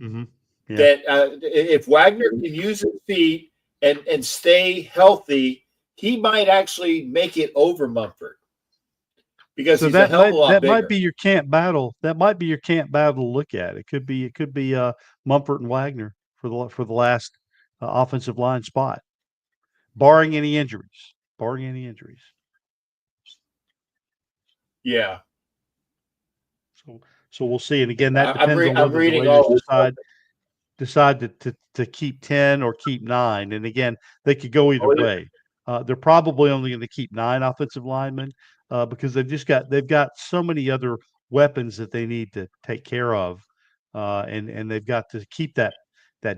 Mm-hmm. Yeah. That if Wagner can use his feet and stay healthy, he might actually make it over Mumford because he's a hell of a lot bigger. Might be your camp battle. That might be your camp battle to look at. It could be Mumford and Wagner for the last offensive line spot, barring any injuries. Yeah. So we'll see. And again, that depends on whether the Raiders decide to keep 10 or keep 9. And again, they could go either way. They're probably only going to keep 9 offensive linemen because they've got so many other weapons that they need to take care of, and they've got to keep that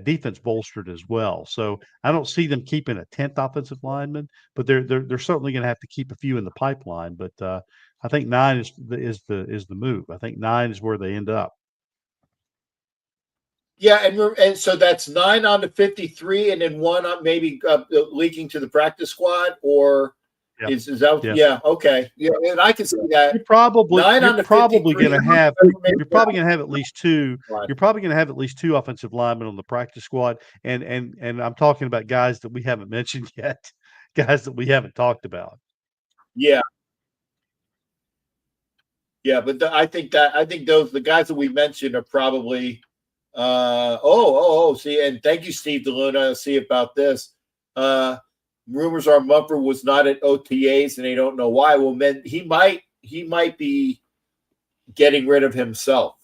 defense bolstered as well. So I don't see them keeping a 10th offensive lineman, but they're certainly going to have to keep a few in the pipeline. But I think 9 is the move. I think 9 is where they end up. Yeah, and so that's 9 on the 53, and then 1 on maybe leaking to the practice squad, or is that okay? Yeah, and I can see that. You're probably going to have at least 2. You're probably going to have at least 2 offensive linemen on the practice squad, and I'm talking about guys that we haven't mentioned yet, guys that we haven't talked about. Yeah. Yeah, but I think the guys that we mentioned are probably. See, and thank you, Steve DeLuna. See about this. Rumors are Mumford was not at OTAs, and they don't know why. Well, man, he might be getting rid of himself.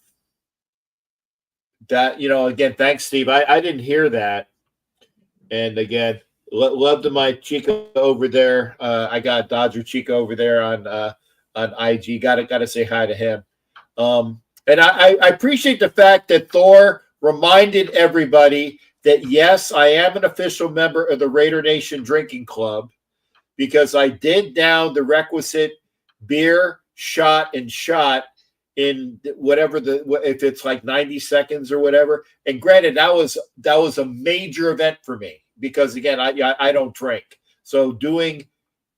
That again, thanks, Steve. I didn't hear that, and again, love to my Chico over there. I got Dodger Chico over there on IG. Got to say hi to him. And I appreciate the fact that Thor reminded everybody that, yes, I am an official member of the Raider Nation Drinking Club because I did down the requisite beer, shot in whatever if it's like 90 seconds or whatever. And granted, that was a major event for me because, again, I don't drink. So doing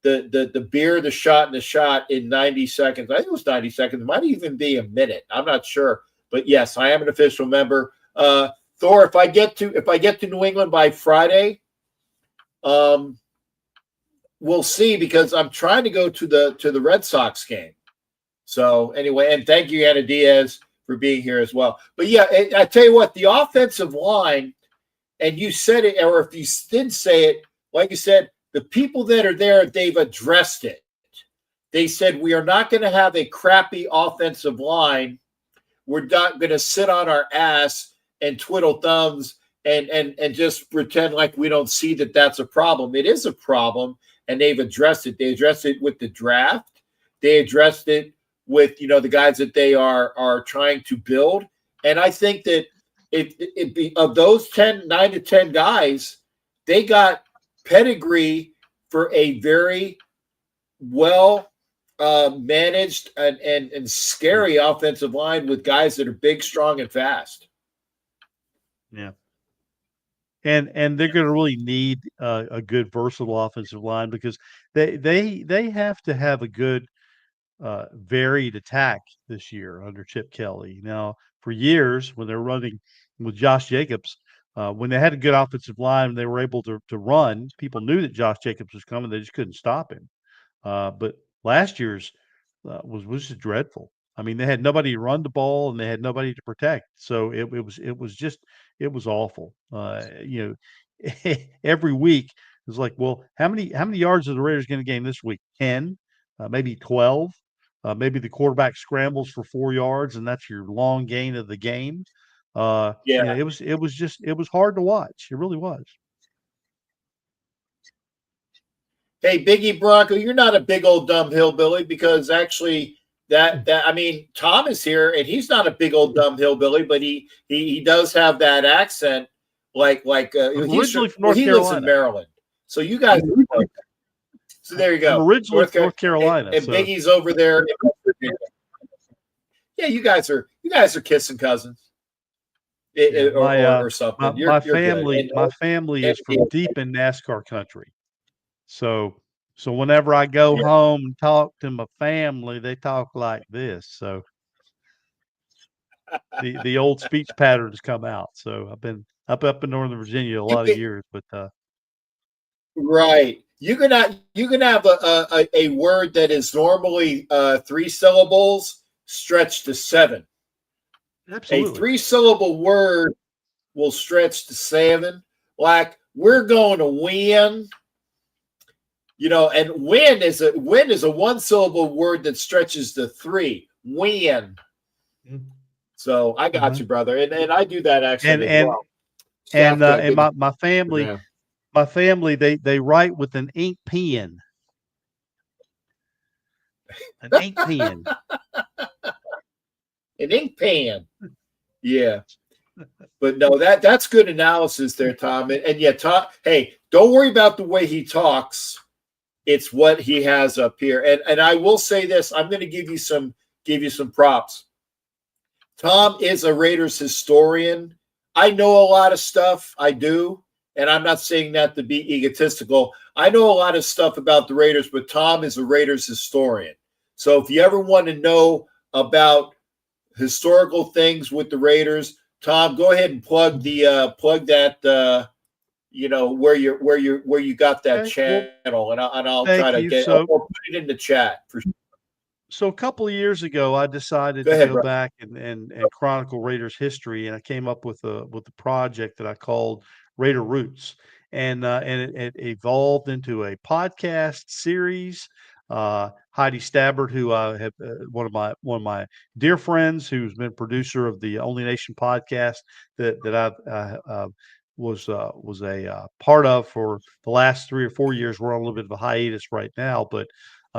the beer, the shot in 90 seconds. I think it was 90 seconds. It might even be a minute. I'm not sure. But yes, I am an official member. Thor, if I get to New England by Friday, we'll see because I'm trying to go to the Red Sox game. So anyway, and thank you, Anna Diaz, for being here as well. But yeah, I tell you what, the offensive line, and you said it, or if you didn't say it, like you said, the people that are there, they've addressed it. They said, we are not going to have a crappy offensive line. We're not going to sit on our ass and twiddle thumbs and just pretend like we don't see that that's a problem. It is a problem, and they've addressed it. They addressed it with the draft. They addressed it with, the guys that they are trying to build. And I think that of those 9 to 10 guys, they got pedigree for a very well managed and scary offensive line with guys that are big, strong, and fast. Yeah. And they're going to really need a good versatile offensive line because they have to have a good varied attack this year under Chip Kelly. Now, for years, when they're running with Josh Jacobs, when they had a good offensive line, they were able to run. People knew that Josh Jacobs was coming; they just couldn't stop him. But last year's was just dreadful. I mean, they had nobody to run the ball and they had nobody to protect. So it was awful. Every week it was like, well, how many yards are the Raiders going to gain this week? 10, maybe 12. Maybe the quarterback scrambles for 4 yards and that's your long gain of the game. Yeah. It was hard to watch. It really was. Hey, Biggie Bronco, you're not a big old dumb hillbilly because actually I mean, Tom is here and he's not a big old dumb hillbilly, but he does have that accent like originally from North he Carolina. lives in Maryland. So you guys so there you go. I'm originally from North Carolina. And Biggie's over there in West Virginia. Yeah, you guys are kissing cousins. Or something. My family is from deep in NASCAR country. So whenever I go home and talk to my family, they talk like this. So the old speech patterns come out. So I've been up in Northern Virginia a lot of years, but right. You can have a word that is normally 3 syllables stretched to 7. Absolutely. A 3-syllable word will stretch to 7. Like we're going to win. And win is a 1-syllable word that stretches to 3. Win. Mm-hmm. So I got you, brother, and I do that actually as well. And my family they write with an ink pen. An ink pen. An ink pen. Yeah. But no, that's good analysis there, Tom. And yeah, Tom, hey, don't worry about the way he talks. It's what he has up here. And I will say this, I'm going to give you some props. Tom is a Raiders historian. I know a lot of stuff. I do. And I'm not saying that to be egotistical. I know a lot of stuff about the Raiders, but Tom is a Raiders historian. So if you ever want to know about historical things with the Raiders, Tom, go ahead and plug that where you got that channel, and I'll try to I'll put it in the chat for sure. So a couple of years ago, I decided to go back and chronicle Raiders history, and I came up with a project that I called Raider Roots, and it evolved into a podcast series. Heidi Stabbert, who I have one of my dear friends, who's been producer of the Only Nation podcast that I was a part of for the last 3 or 4 years. We're on a little bit of a hiatus right now, but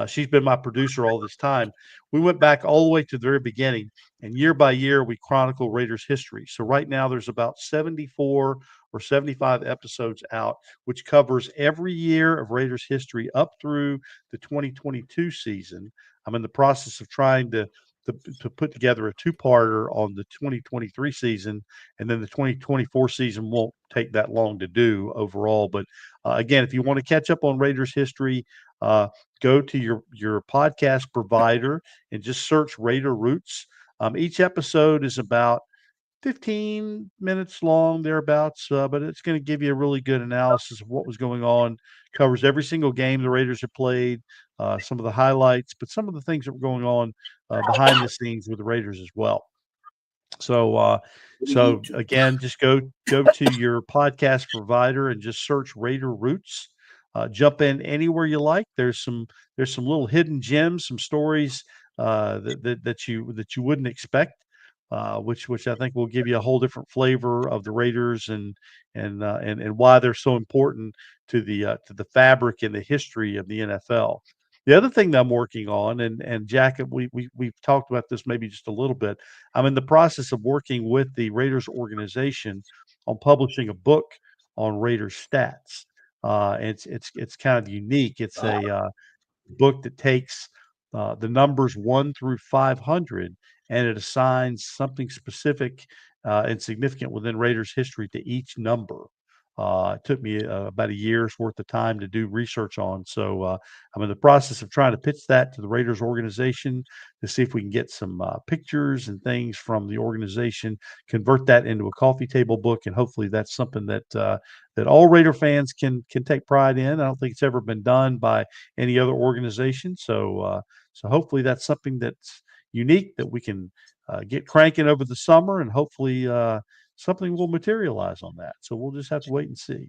she's been my producer all this time. We went back all the way to the very beginning, and year by year, we chronicle Raiders history. So right now, there's about 74 or 75 episodes out, which covers every year of Raiders history up through the 2022 season. I'm in the process of trying to put together a 2-parter on the 2023 season, and then the 2024 season won't take that long to do overall. But again, if you want to catch up on Raiders history, go to your podcast provider and just search Raider Roots. Each episode is about 15 minutes long, thereabouts, but it's going to give you a really good analysis of what was going on. Covers every single game the Raiders have played, some of the highlights, but some of the things that were going on behind the scenes with the Raiders as well. So again, just go to your podcast provider and just search Raider Roots. Jump in anywhere you like. There's some little hidden gems, some stories that you wouldn't expect. Which I think will give you a whole different flavor of the Raiders and why they're so important to the fabric and the history of the NFL. The other thing that I'm working on, and Jack, we've talked about this maybe just a little bit. I'm in the process of working with the Raiders organization on publishing a book on Raiders stats. It's kind of unique. It's a book that takes the numbers 1 through 500, and it assigns something specific and significant within Raiders history to each number. It took me about a year's worth of time to do research on. So I'm in the process of trying to pitch that to the Raiders organization to see if we can get some pictures and things from the organization, convert that into a coffee table book, and hopefully that's something that that all Raider fans can take pride in. I don't think it's ever been done by any other organization. So so hopefully that's something that's unique that we can get cranking over the summer, and hopefully something will materialize on that. So we'll just have to wait and see.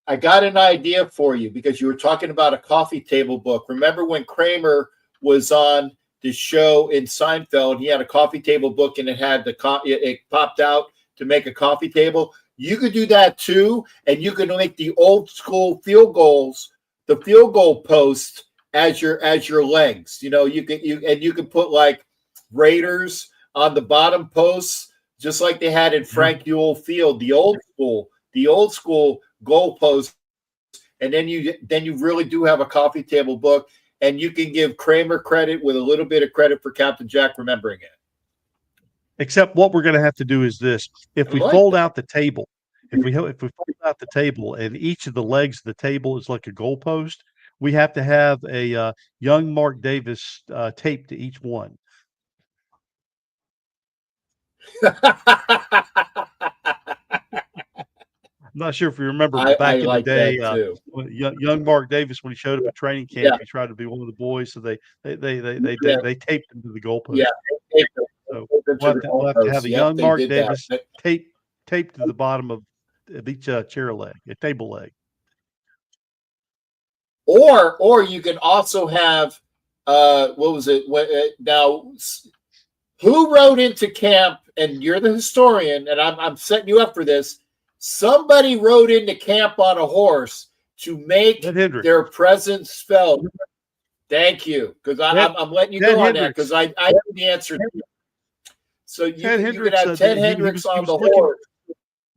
I got an idea for you because you were talking about a coffee table book. Remember when Kramer was on the show in Seinfeld? He had a coffee table book and it had it popped out to make a coffee table. You could do that too, and you can make the old school field goals, the field goal post as your legs. You know, you can put like Raiders on the bottom posts, just like they had in Frank Ewell Field, the old school goal post. And then you really do have a coffee table book, and you can give Kramer credit with a little bit of credit for Captain Jack remembering it. Except what we're going to have to do is this: if we fold out the table, if we fold out the table, and each of the legs of the table is like a goalpost, we have to have a young Mark Davis taped to each one. I'm not sure if you remember back in the day, young Mark Davis, when he showed up at training camp, he tried to be one of the boys, so they taped him to the goalpost. Yeah, so we'll have to have a young Mark Davis taped to the bottom of each chair leg, a table leg. Or you can also have what was it? Now, who rode into camp? And you're the historian, and I'm setting you up for this. Somebody rode into camp on a horse to make their presence felt. Thank you, because I'm letting you go on that because I know the answer. So you could have Ted Hendricks on the horse.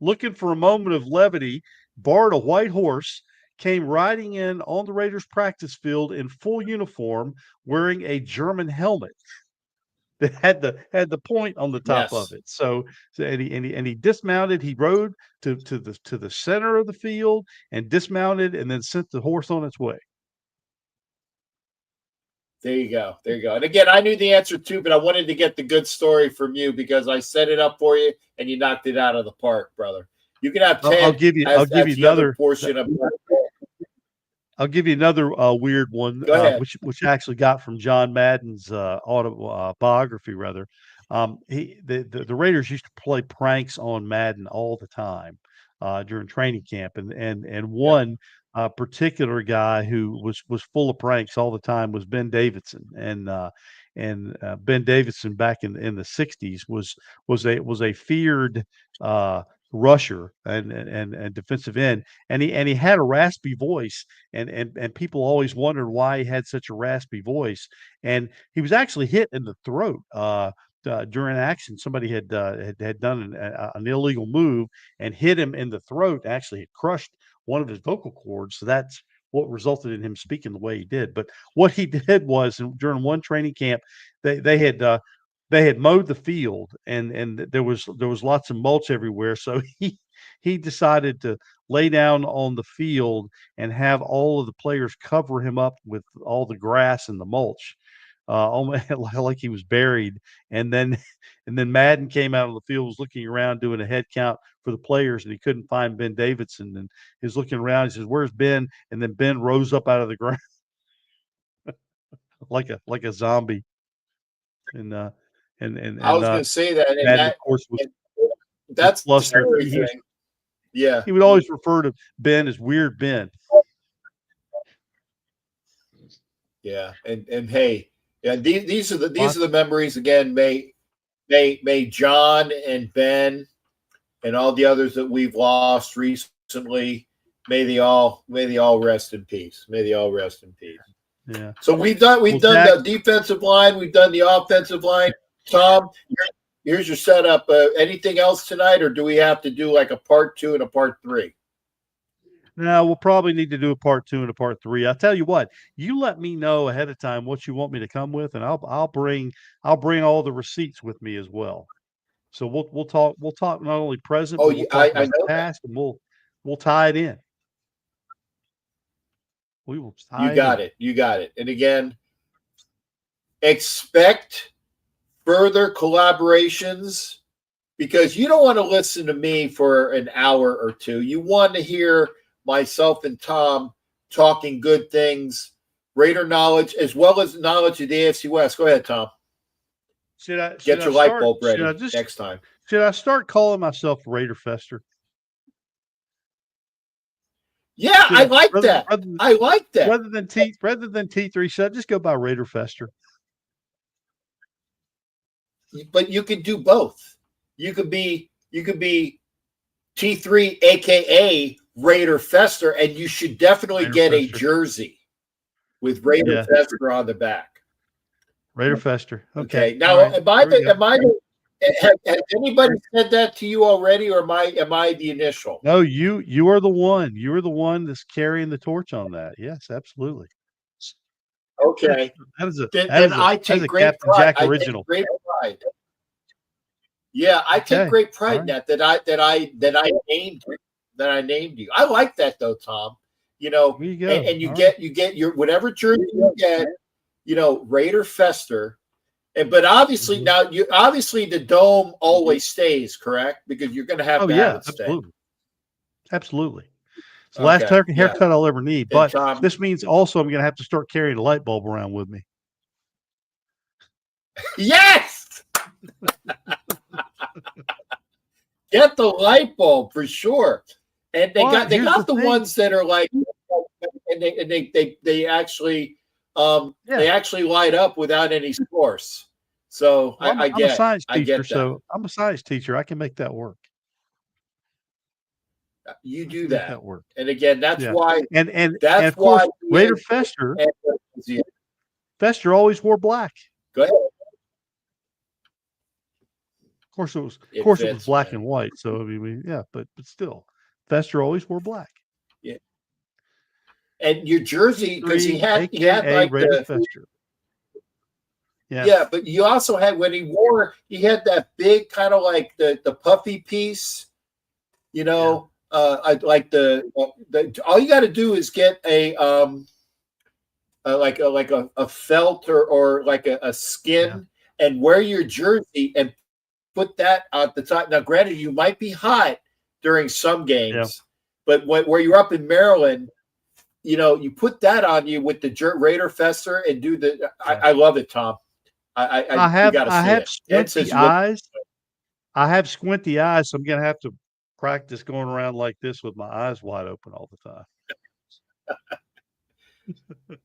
Looking for a moment of levity, borrowed a white horse, came riding in on the Raiders practice field in full uniform, wearing a German helmet that had the point on the top of it. So and he dismounted. He rode to the center of the field and dismounted, and then sent the horse on its way. There you go. And again, I knew the answer too, but I wanted to get the good story from you because I set it up for you and you knocked it out of the park, brother. You can have 10. I'll give you another portion of. I'll give you another weird one, which I actually got from John Madden's autobiography, rather. The Raiders used to play pranks on Madden all the time during training camp, and one particular guy who was full of pranks all the time was Ben Davidson, and Ben Davidson back in the 60s was a feared rusher and defensive end, and he had a raspy voice, and people always wondered why he had such a raspy voice, and he was actually hit in the throat during action. Somebody had done an illegal move and hit him in the throat. Actually, it crushed one of his vocal cords, so that's what resulted in him speaking the way he did. But what he did was, during one training camp, they had mowed the field, and there was lots of mulch everywhere. So he decided to lay down on the field and have all of the players cover him up with all the grass and the mulch, almost like he was buried. And then Madden came out on the field, was looking around doing a head count for the players, and he couldn't find Ben Davidson. And he's looking around. He says, "Where's Ben?" And then Ben rose up out of the ground like a zombie. And I was going to say that, and Madden, of course, that's the scary thing. Yeah, he would always refer to Ben as Weird Ben. Yeah, and hey, yeah, these are the memories again. May John and Ben and all the others that we've lost recently, may they all rest in peace. May they all rest in peace. Yeah. So we've done the defensive line, we've done the offensive line. Tom, here's your setup. Anything else tonight, or do we have to do like a part 2 and a part 3? No, we'll probably need to do a part 2 and a part 3. I'll tell you what, you let me know ahead of time what you want me to come with, and I'll bring all the receipts with me as well. So we'll talk not only present, Oh, but we'll talk I about know that. past, and we'll tie it in. We will tie You got in. it. You got it. And again, expect further collaborations, because you don't want to listen to me for an hour or two. You want to hear myself and Tom talking good things, Raider knowledge, as well as knowledge of the AFC West. Go ahead, Tom. Get your light bulb ready next time. Should I start calling myself Raider Fester? Yeah, I like that. I like that. Rather than T3, should I just go by Raider Fester? But you could do both. You could be T3, aka Raider Fester, and you should definitely Raider get Fester. a jersey with Raider Fester on the back. Raider Fester. Okay. Now, has anybody said that to you already, or am I the initial? No, you are the one. You are the one that's carrying the torch on that. Yes, absolutely. Okay. I take great pride. Jack original. I take great pride. Yeah, I take great pride in that I named you. I like that though, Tom. You know, there you go. And you get your whatever jersey you get, you know, Raider Fester. But obviously now obviously the dome always stays, correct? Because you're going to have to have it stay. Absolutely. It's the last haircut I'll ever need. But this means also I'm going to have to start carrying a light bulb around with me. Yes. Get the light bulb for sure. And they got the ones that are like, and they actually they actually light up without any source. So I'm a science teacher, I get that. so I'm a science teacher. I can make that work. You do that work. And again, that's why and that's why Raider Fester always wore black. Go ahead. Of course it was black and white. So I mean, but still, Fester always wore black. Yeah. And your jersey, because he had like Raider Fester. Yeah, but you also had when he had that big kind of like the puffy piece, you know. I like the all you got to do is get a like a felt or like a skin and wear your jersey and put that at the top. Now, granted, you might be hot during some games, but where you're up in Maryland, you know, you put that on you with the Raider Fester and do the. I love it, Tom. I have squinty eyes. I have squinty eyes, so I'm gonna have to practice going around like this with my eyes wide open all the time.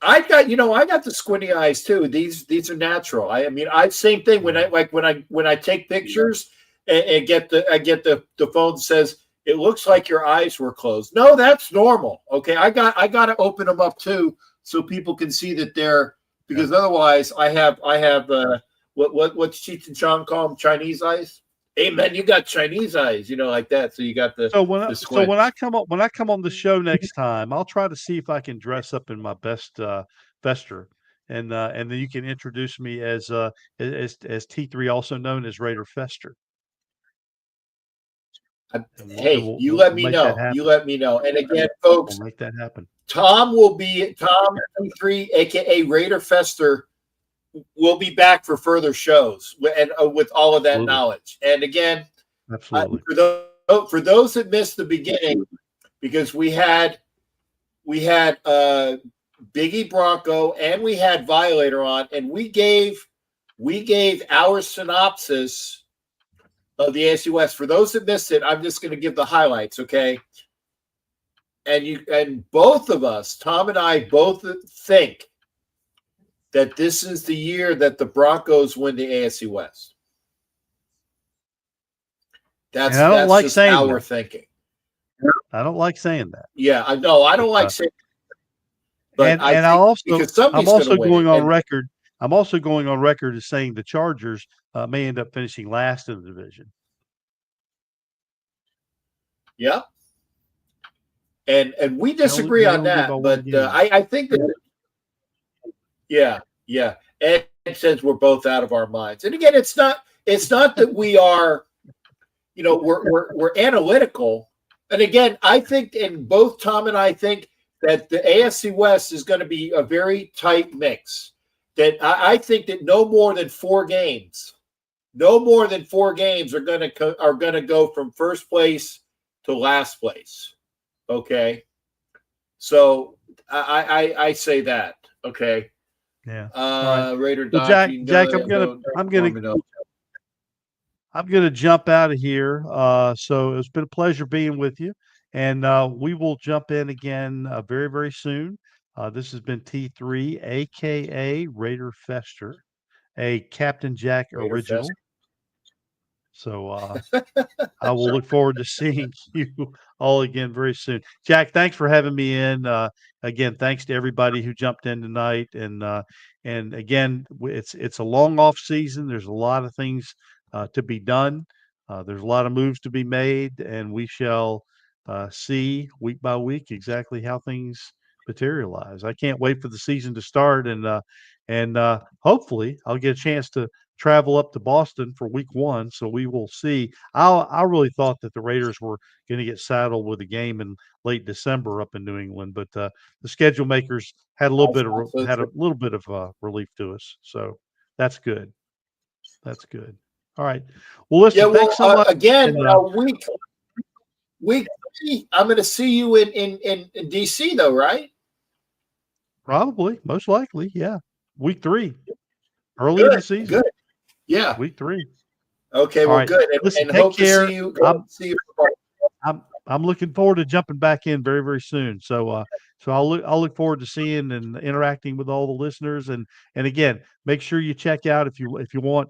I got the squinty eyes too. These are natural. I mean, same thing when I take pictures and get the phone that says it looks like your eyes were closed. No, that's normal. Okay, I got to open them up too so people can see that they're. Because otherwise, I have what's Cheech and Chong call them, Chinese eyes. Hey man, you got Chinese eyes, you know, like that. So you got the. So when I come on the show next time, I'll try to see if I can dress up in my best Fester, and then you can introduce me as T3, also known as Raider Fester. You let me know. You let me know. And again, folks, we'll make that happen. Tom T3, aka Raider Fester, will be back for further shows and with all of that knowledge. And again, absolutely for those that missed the beginning, because we had Biggie Bronco and we had Violator on, and we gave our synopsis of the AFC West. For those that missed it, I'm just going to give the highlights, okay? And both of us, Tom and I, both think that this is the year that the Broncos win the AFC West. That's just how we're thinking. I don't like saying that. Yeah, I know. I don't like saying that. But I'm also going on record. I'm also going on record as saying the Chargers may end up finishing last in the division. Yeah. And we disagree on that, but I think that Ed says we're both out of our minds. And again, it's not that we are we're analytical. And again, I think, and both Tom and I think that the AFC West is going to be a very tight mix. That I think that no more than 4 games are going to go from first place to last place. Okay, so I say that. Okay. Yeah. All right. Raider well, Jack, I'm gonna jump out of here. So it's been a pleasure being with you, and we will jump in again very, very soon. This has been T3, aka Raider Fester, a Captain Jack Raider original. Fester. So I will look forward to seeing you all again very soon. Jack, thanks for having me in. Again, thanks to everybody who jumped in tonight. And again, it's a long off season. There's a lot of things to be done. There's a lot of moves to be made, and we shall see week by week exactly how things materialize. I can't wait for the season to start, and hopefully I'll get a chance to travel up to Boston for week 1. So we will see. I really thought that the Raiders were going to get saddled with a game in late December up in New England, but the schedule makers had a little bit of relief to us. So that's good. That's good. All right. Well, listen, thanks so much. Again, week 3, I'm going to see you in DC though, right? Probably, most likely. Yeah. Week 3, early in the season. Good. Yeah. Week 3. Okay. Well, right. Good. Listen, and take hope care. to see you. I'm looking forward to jumping back in very, very soon. So I'll look forward to seeing and interacting with all the listeners. And again, make sure you check out if you want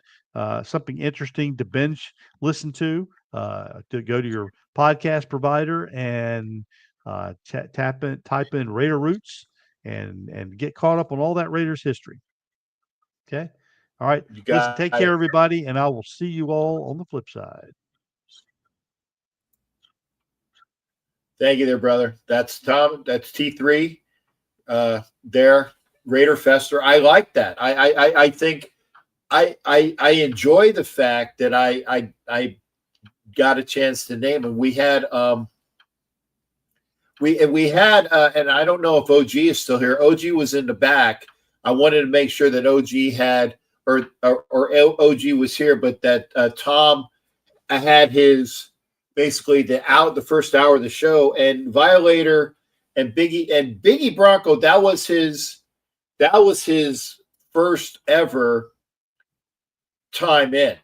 something interesting to binge listen to go to your podcast provider and type in Raider Roots and get caught up on all that Raiders history. Okay. All right. Listen, take care, everybody, and I will see you all on the flip side. Thank you there, brother. That's Tom. That's T3 there, Raider Fester. I like that. I think I enjoy the fact that I got a chance to name him. We had and I don't know if OG is still here. OG was in the back. I wanted to make sure that OG had or OG was here, but that Tom had his basically the first hour of the show, and Violator and Biggie Bronco, that was his first ever time in.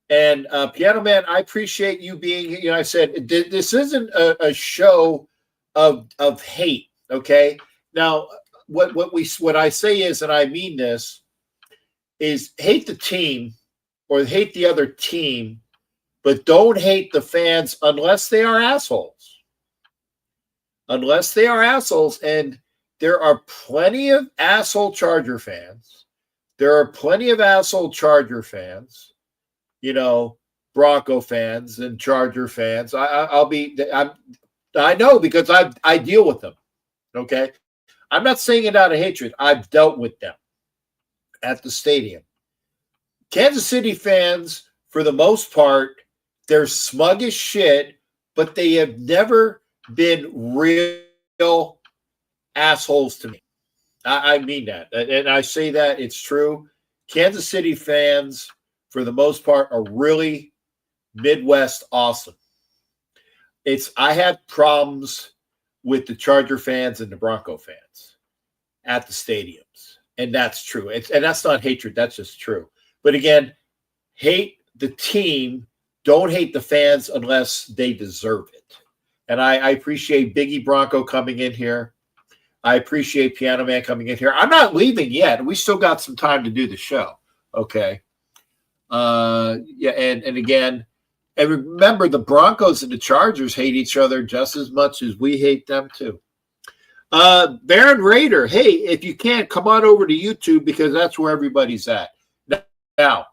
And Piano Man, I appreciate you being, I said this isn't a show of hate. Okay. Now what I say is, and I mean this, is hate the team or hate the other team, but don't hate the fans unless they are assholes. Unless they are assholes. And there are plenty of asshole Charger fans. There are plenty of asshole Charger fans, Bronco fans and Charger fans. I know because I deal with them. Okay. I'm not saying it out of hatred. I've dealt with them at the stadium. Kansas City fans, for the most part, they're smug as shit, but they have never been real assholes to me. I mean that. And I say that it's true. Kansas City fans, for the most part, are really Midwest awesome. I had problems with the Charger fans and the Bronco fans at the stadiums. And that's true. And that's not hatred. That's just true. But again, hate the team. Don't hate the fans unless they deserve it. And I appreciate Biggie Bronco coming in here. I appreciate Piano Man coming in here. I'm not leaving yet. We still got some time to do the show. Okay. Yeah. And again, and remember, the Broncos and the Chargers hate each other just as much as we hate them too. Baron Raider, hey, if you can, come on over to YouTube because that's where everybody's at. Now,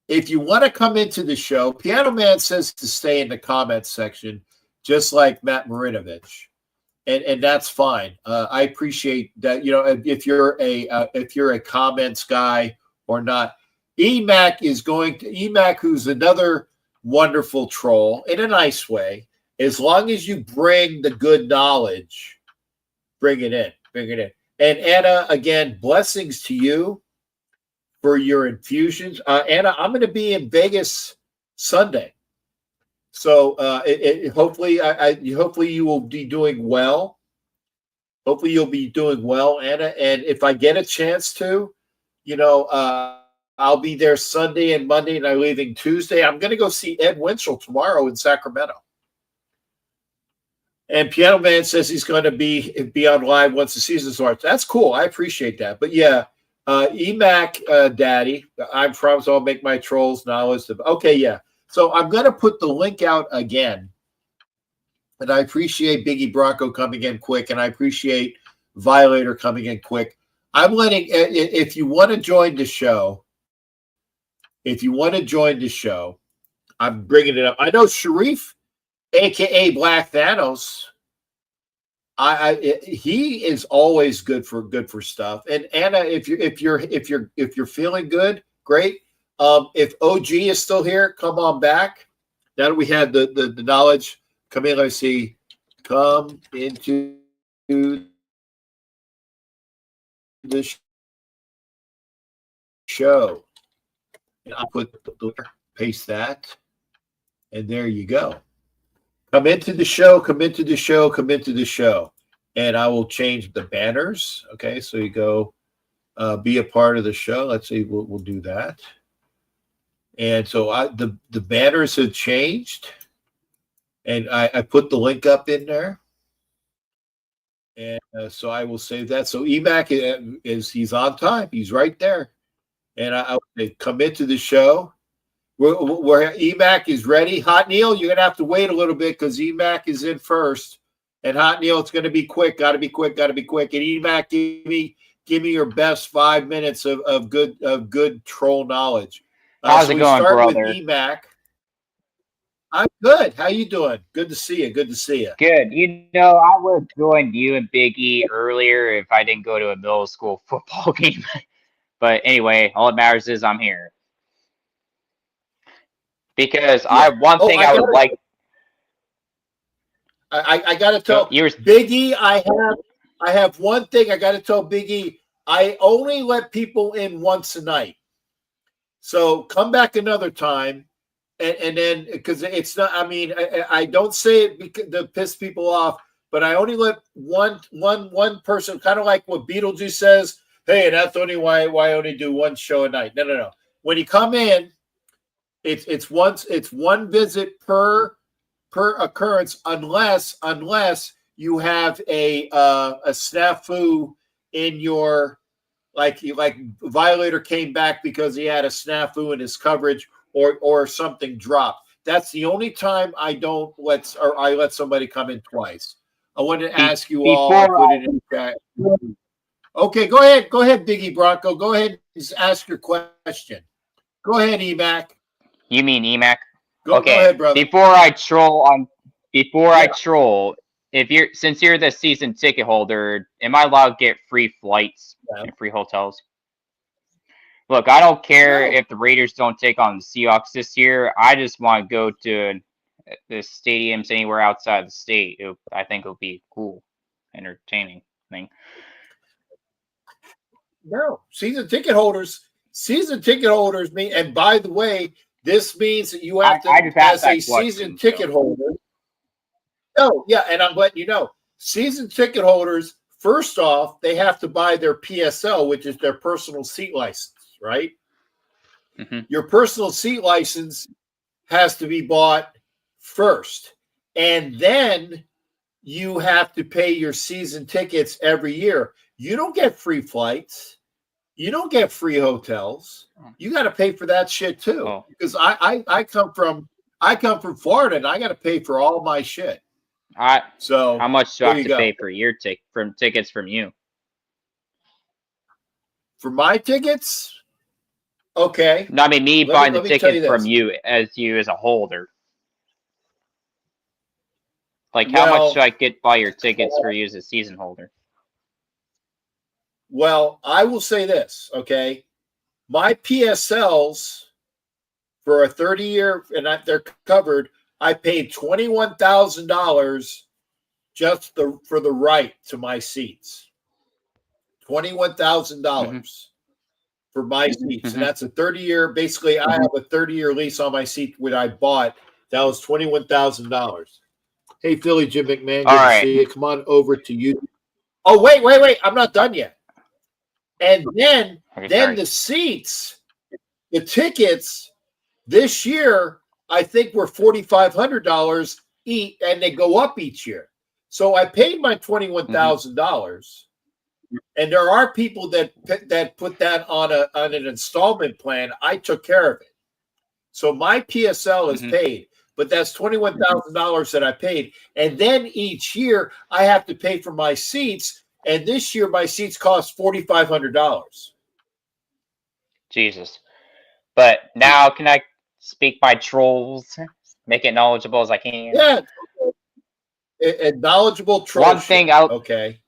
if you want to come into the show, Piano Man says to stay in the comments section, just like Matt Marinovich, and that's fine. I appreciate that. If you're a comments guy or not. EMAC, who's another wonderful troll in a nice way. As long as you bring the good knowledge, bring it in. And Anna, again, blessings to you for your infusions. Anna, I'm going to be in Vegas Sunday. So hopefully you will be doing well. Hopefully you'll be doing well, Anna. And if I get a chance to, I'll be there Sunday and Monday, and I'm leaving Tuesday. I'm going to go see Ed Winchell tomorrow in Sacramento. And Piano Man says he's going to be on live once the season starts. That's cool. I appreciate that. But yeah, EMAC, Daddy, I promise I'll make my trolls knowledge. Okay, yeah. So I'm going to put the link out again. And I appreciate Biggie Bronco coming in quick, and I appreciate Violator coming in quick. I'm letting, if you want to join the show, I'm bringing it up. I know Sharif, aka Black Thanos, he is always good for stuff. And Anna, if you're feeling good, great. If OG is still here, come on back. Now that we had the knowledge, come in. Let's see. Come into the show. And I'll paste that, and there you go. Come into the show. And I will change the banners. Okay, so you go be a part of the show. Let's see, we'll do that. And so the banners have changed. And I put the link up in there. And so I will save that. So EMAC he's on time. He's right there. And I would say come into the show. Where EMAC is ready. Hot Neil, you're going to have to wait a little bit because EMAC is in first. And Hot Neil, it's going to be quick. Got to be quick. And EMAC, give me your best 5 minutes of good troll knowledge. How's it going, brother? With EMAC. I'm good. How you doing? Good to see you. Good. I would have joined you and Big E earlier if I didn't go to a middle school football game. But anyway, all that matters is I'm here. Because I would like. I got to tell Big E, I have one thing I got to tell Big E. I only let people in once a night. So come back another time. And then, because it's not, I mean, I don't say it to piss people off, but I only let one person, kind of like what Beetlejuice says, hey, that's only why I only do one show a night. No. When you come in, it's one visit per occurrence, unless you have a snafu in your, like Violator came back because he had a snafu in his coverage. Or something dropped. That's the only time I let somebody come in twice. I wanted to ask you all. Put it in chat. Okay, go ahead, Biggie Bronco. Go ahead and ask your question. Go ahead, EMAC. You mean EMAC? Go ahead, brother. Before I troll, since you're the season ticket holder, am I allowed to get free flights and free hotels? Look, I don't care if the Raiders don't take on the Seahawks this year. I just want to go to the stadiums anywhere outside the state. I think it'll be cool, entertaining thing. No, season ticket holders mean, and by the way, this means that you have to, as a season ticket holder. No, yeah, and I'm letting you know, season ticket holders, first off, they have to buy their PSL, which is their personal seat license. Right? Mm-hmm. Your personal seat license has to be bought first. And then you have to pay your season tickets every year. You don't get free flights. You don't get free hotels. You got to pay for that shit too. Because I come from Florida and I got to pay for all my shit. So how much do I have to pay for your tickets from you? For my tickets? Okay. No, I mean me buying the tickets from you as a holder. Like how much should I buy your tickets for you as a season holder? Well, I will say this, okay? My PSLs for a 30-year, and they're covered. I paid $21,000 just for the right to my seats. $21,000 for my seats, and that's a 30-year. Basically, I have a 30-year lease on my seat when I bought. That was $21,000. Hey, Philly, Jim McMahon, good to see you. Come on over to you. Oh, wait! I'm not done yet. And then the seats, the tickets this year, I think were $4,500 each, and they go up each year. So I paid my $21,000, and there are people that put that on an installment plan. I took care of it, so my PSL is paid. But that's $21,000 that I paid, and then each year I have to pay for my seats. And this year my seats cost $4,500. Jesus. But now can I speak by trolls? Make it knowledgeable as I can. Yeah. A knowledgeable troll. One thing okay.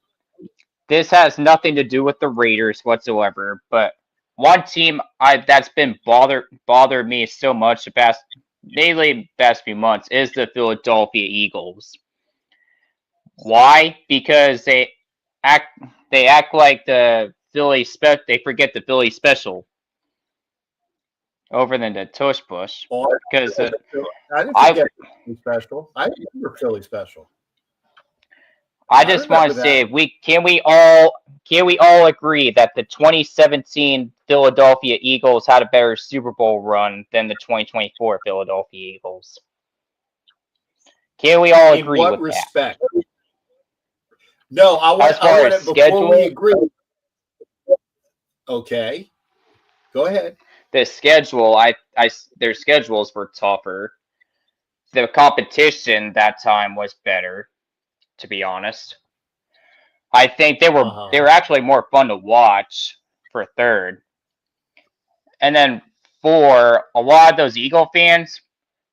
This has nothing to do with the Raiders whatsoever, but one team that's been bothered me so much the past few months is the Philadelphia Eagles. Why? Because they act like the Philly they forget the Philly special over than the tush push. Because I didn't forget Philly special. I remember Philly special. I just want to say, can we all agree that the 2017 Philadelphia Eagles had a better Super Bowl run than the 2024 Philadelphia Eagles? Can we all agree with respect? That? No, I want it before we agree. Okay, go ahead. The schedule, their schedules were tougher. The competition that time was better. To be honest, I think they were actually more fun to watch for third. And then for a lot of those Eagle fans,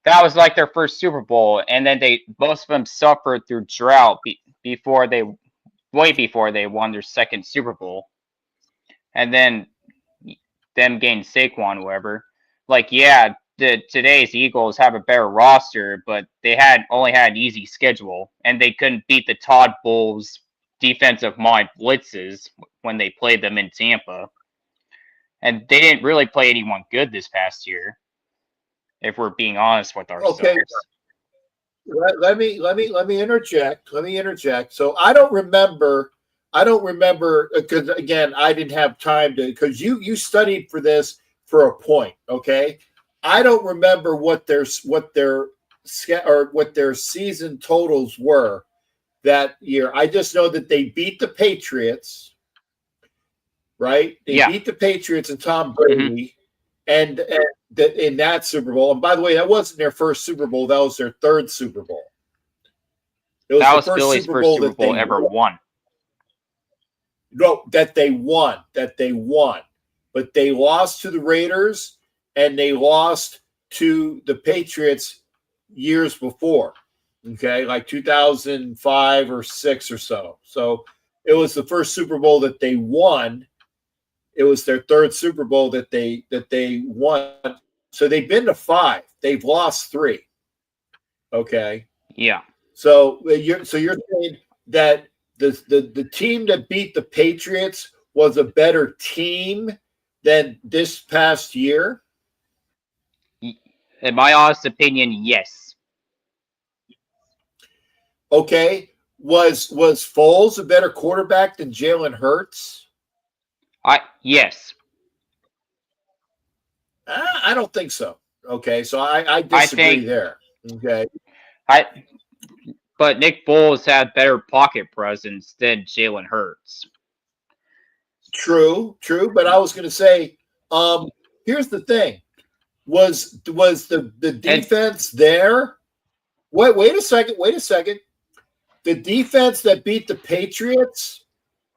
that was like their first Super Bowl, and then most of them suffered through drought before they won their second Super Bowl, and then them getting Saquon, whoever. Like, yeah, today's Eagles have a better roster, but they only had an easy schedule, and they couldn't beat the Todd Bowles defensive mind blitzes when they played them in Tampa. And they didn't really play anyone good this past year, if we're being honest with ourselves. Okay. Let me interject. So I don't remember because again, I didn't have time because you studied for this for a point, okay? I don't remember what their season totals were that year. I just know that they beat the Patriots, right? They beat the Patriots and Tom Brady, and in that Super Bowl. And by the way, that wasn't their first Super Bowl; that was their third Super Bowl. That was Philly's first Super Bowl ever won. No, that they won, but they lost to the Raiders. And they lost to the Patriots years before, okay, like 2005 or 6 or so. So it was the first Super Bowl that they won. It was their third Super Bowl that they won. So they've been to 5. They've lost 3. Okay. Yeah. So you're saying that the team that beat the Patriots was a better team than this past year? In my honest opinion, yes. Okay. Was Foles a better quarterback than Jalen Hurts? Yes. I don't think so. Okay, so I disagree there. Okay. But Nick Foles had better pocket presence than Jalen Hurts. True. But I was going to say, here's the thing. Was the defense there? Wait a second. The defense that beat the Patriots,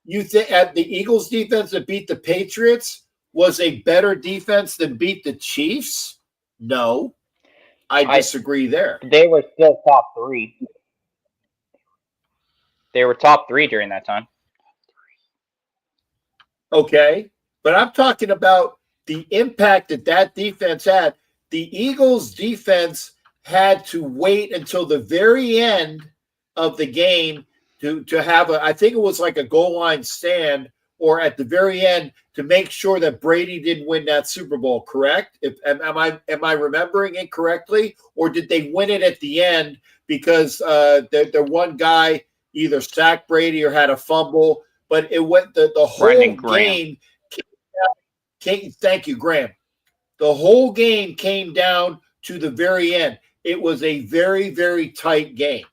you think at the Eagles defense that beat the Patriots was a better defense than beat the Chiefs? No. I disagree there. They were still top 3. They were top 3 during that time. Okay. But I'm talking about the impact that defense had. the Eagles defense had to wait until the very end of the game to have I think it was like a goal line stand or at the very end to make sure that Brady didn't win that Super Bowl, correct? Am I remembering it correctly? Or did they win it at the end because the one guy either sacked Brady or had a fumble? But it went the whole game thank you, Graham. The whole game came down to the very end. It was a very, very tight game.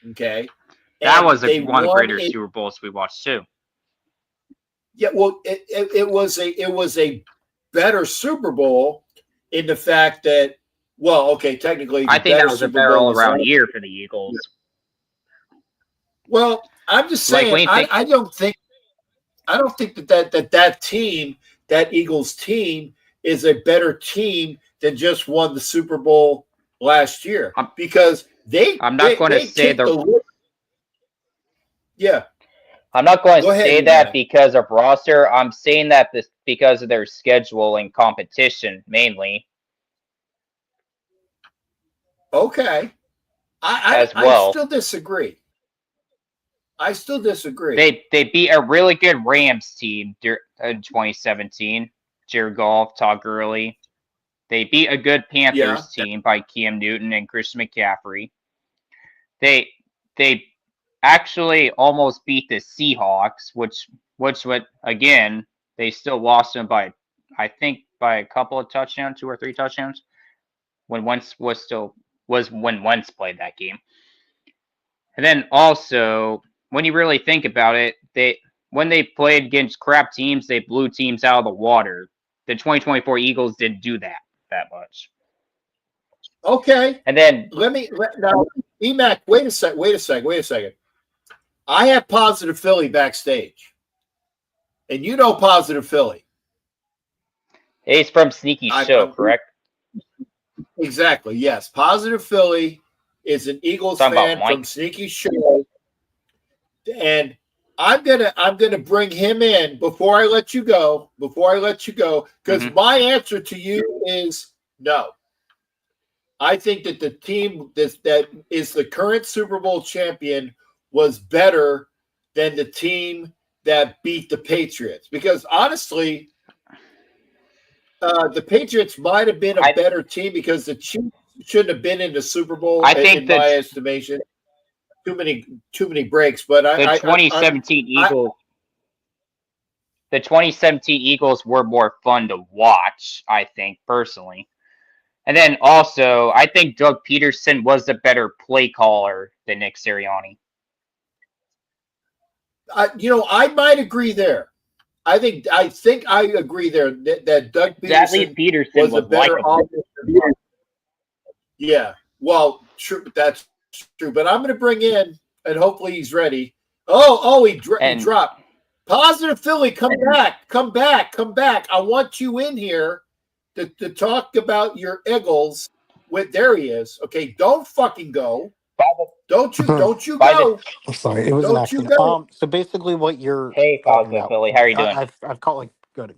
Okay. That was one of the greater Super Bowls we watched too. Yeah, well, it was a better Super Bowl in the fact that, well, okay, technically, I think that was a better all-around year for the Eagles. Well, I'm just saying, I don't think that team, that Eagles team, is a better team than just won the Super Bowl last year because I'm not going to say yeah. I'm not going to say that because of roster. I'm saying that because of their schedule and competition, mainly. Okay. I still disagree. They beat a really good Rams team in 2017. Jared Goff, Todd Gurley. They beat a good Panthers team by Cam Newton and Christian McCaffrey. They actually almost beat the Seahawks, which would, again, they still lost them by, I think, by a couple of touchdowns, 2 or 3 touchdowns, when Wentz when Wentz played that game. And then also, when you really think about it, when they played against crap teams, they blew teams out of the water. The 2024 Eagles didn't do that much. Okay. And then now, Emac, wait a second. I have Positive Philly backstage. And you know Positive Philly. He's from Sneaky Show, correct? Exactly, yes. Positive Philly is an Eagles fan from Sneaky Show. And I'm gonna bring him in before I let you go, because my answer to you is no. I think that the team that is the current Super Bowl champion was better than the team that beat the Patriots. Because honestly, the Patriots might have been a better team because the Chiefs shouldn't have been in the Super Bowl. In my estimation, too many breaks. But the 2017 Eagles were more fun to watch, I think, personally. And then also, I think Doug Peterson was a better play caller than Nick Sirianni. I might agree there. I think I agree there that Doug Peterson was a better offensive. Yeah, well, true, that's true. But I'm going to bring in, and hopefully he's ready. He dropped. Positive Philly, come back. I want you in here to talk about your Eagles. There he is. Okay, don't fucking go. Don't you go. I'm sorry, it was an accident. So basically, what you're talking about, Philly, how are you doing? I've caught like good.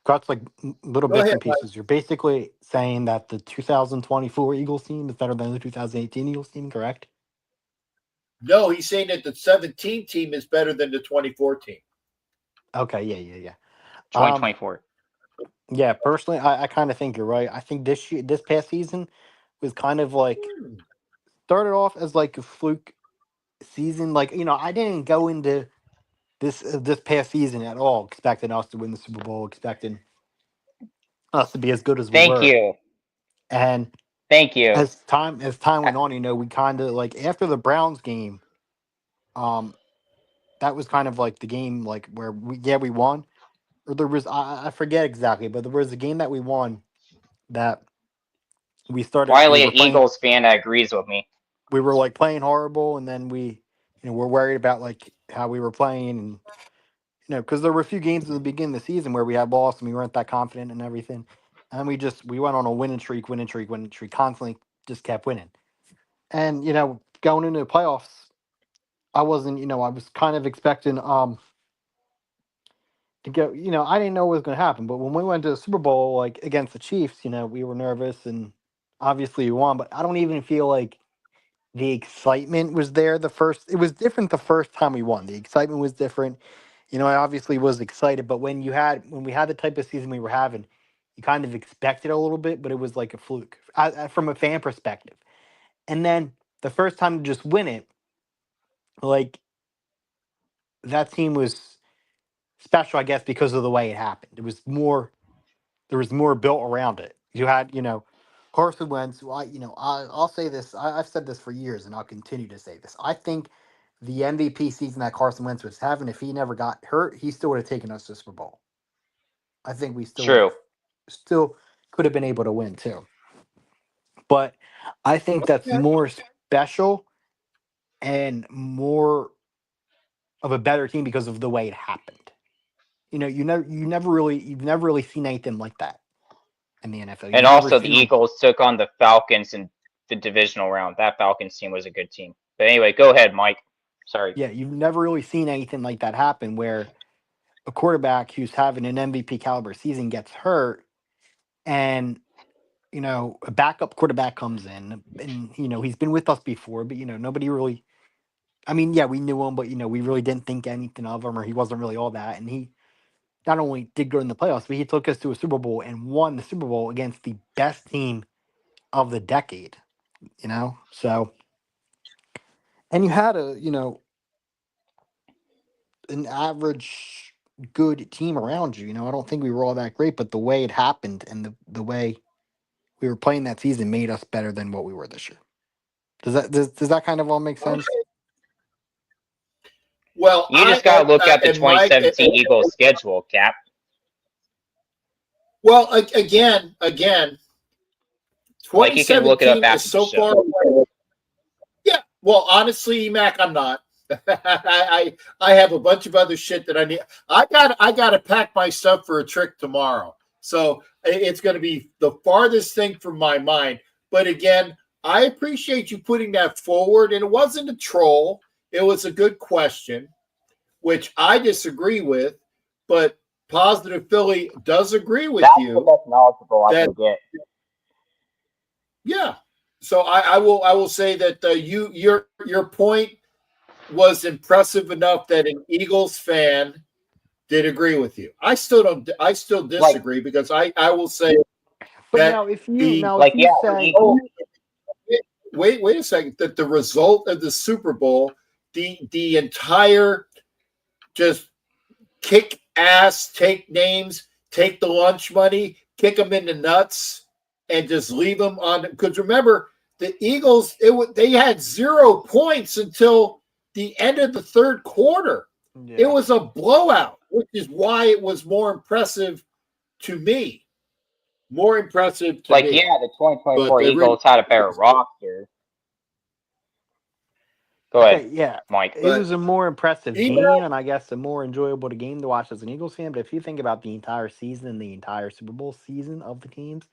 Got like little bits and pieces. You're basically saying that the 2024 Eagles team is better than the 2018 Eagles team, correct? No, he's saying that the 17 team is better than the 24 team. Okay, yeah. 2024. Yeah, personally, I kind of think you're right. I think this past season was kind of like started off as like a fluke season. Like, I didn't go into this past season at all expecting us to win the Super Bowl, expecting us to be as good as we were. Thank you. And thank you. As time went on, we kind of like after the Browns game, that was kind of like the game like where we won. Or there was I forget exactly, but there was a game that we won that we started. Wiley, an Eagles fan, that agrees with me. We were like playing horrible, and then we we're worried about like how we were playing, and because there were a few games at the beginning of the season where we had lost and we weren't that confident and everything, and we went on a winning streak, constantly just kept winning, and going into the playoffs, I wasn't I was kind of expecting to go. I didn't know what was going to happen, but when we went to the Super Bowl, like against the Chiefs, we were nervous, and obviously we won. But I don't even feel like the excitement was there. It was different the first time we won. The excitement was different. I obviously was excited, but when we had the type of season we were having, you kind of expected a little bit, but it was like a fluke from a fan perspective. And then the first time to just win it, like that team was special, I guess, because of the way it happened. There was more built around it. You had, Carson Wentz. Who I'll say this. I've said this for years, and I'll continue to say this. I think the MVP season that Carson Wentz was having, if he never got hurt, he still would have taken us to the Super Bowl. I think we True. still could have been able to win too. But I think that's more special and more of a better team because of the way it happened. You've never really seen anything like that in the NFL. And also, the Eagles took on the Falcons in the divisional round. That Falcons team was a good team. But anyway, go ahead, Mike. Sorry. Yeah, you've never really seen anything like that happen where a quarterback who's having an MVP caliber season gets hurt and a backup quarterback comes in and he's been with us before, but nobody really, I mean, yeah, we knew him, but we really didn't think anything of him, or he wasn't really all that. And he not only did go in the playoffs, but he took us to a Super Bowl and won the Super Bowl against the best team of the decade. So, and you had an average good team around you. I don't think we were all that great, but the way it happened and the way we were playing that season made us better than what we were this year. Does that kind of all make sense? Well, you just got to look at the 2017 Eagles schedule, Cap. Well, again, like you can look it up after so far. Yeah. Well, honestly, Mac, I'm not. I have a bunch of other shit that I need. I got to pack my stuff for a trip tomorrow. So it's going to be the farthest thing from my mind. But again, I appreciate you putting that forward. And it wasn't a troll. It was a good question, which I disagree with. But Positive Philly does agree with you. That's the most knowledgeable I can get. Yeah. So I will say that your point was impressive enough that an Eagles fan did agree with you. I still disagree because I will say but that now if you say wait a second, that the result of the Super Bowl, the entire just kick ass, take names, take the lunch money, kick them in the nuts, and just leave them on. Because remember, the Eagles, they had 0 points until the end of the third quarter. Yeah. It was a blowout, which is why it was more impressive to me. More impressive to me. Yeah, the 2024 Eagles had a better roster. Go ahead, okay, yeah, Mike. It was a more impressive game, and I guess a more enjoyable game to watch as an Eagles fan. But if you think about the entire season and the entire Super Bowl season of the teams,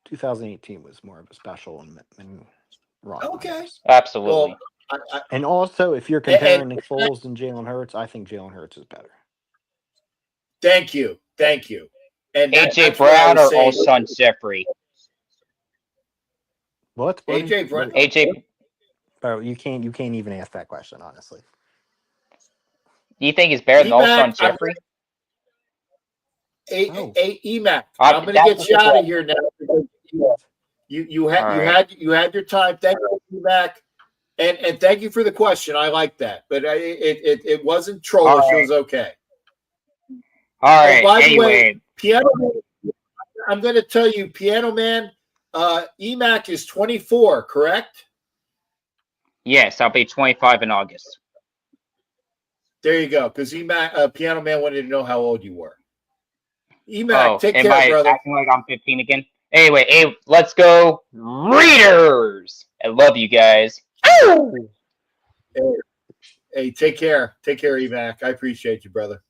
2018 was more of a special and wrong. Okay, absolutely. Well, and also, if you're comparing Nick Foles and Jalen Hurts, I think Jalen Hurts is better. Thank you. And AJ Brown or Alshon Jeffrey? What? AJ Brown. Bro, you can't even ask that question, honestly. Do you think he's better than Alshon Jeffrey? EMAC, I'm going to get you out of here now. You had your time. Thank you, EMAC, and thank you for the question. I like that, but it wasn't trollish. Right. It was okay. All right. By the way, Piano Man, I'm going to tell you, Piano Man, EMAC is 24, correct? Yes, I'll be 25 in August. There you go, because Piano Man wanted to know how old you were. EMAC, take care, brother. Acting like I'm 15 again? Anyway, let's go Raiders! I love you guys. Hey, take care. Take care, EMAC. I appreciate you, brother.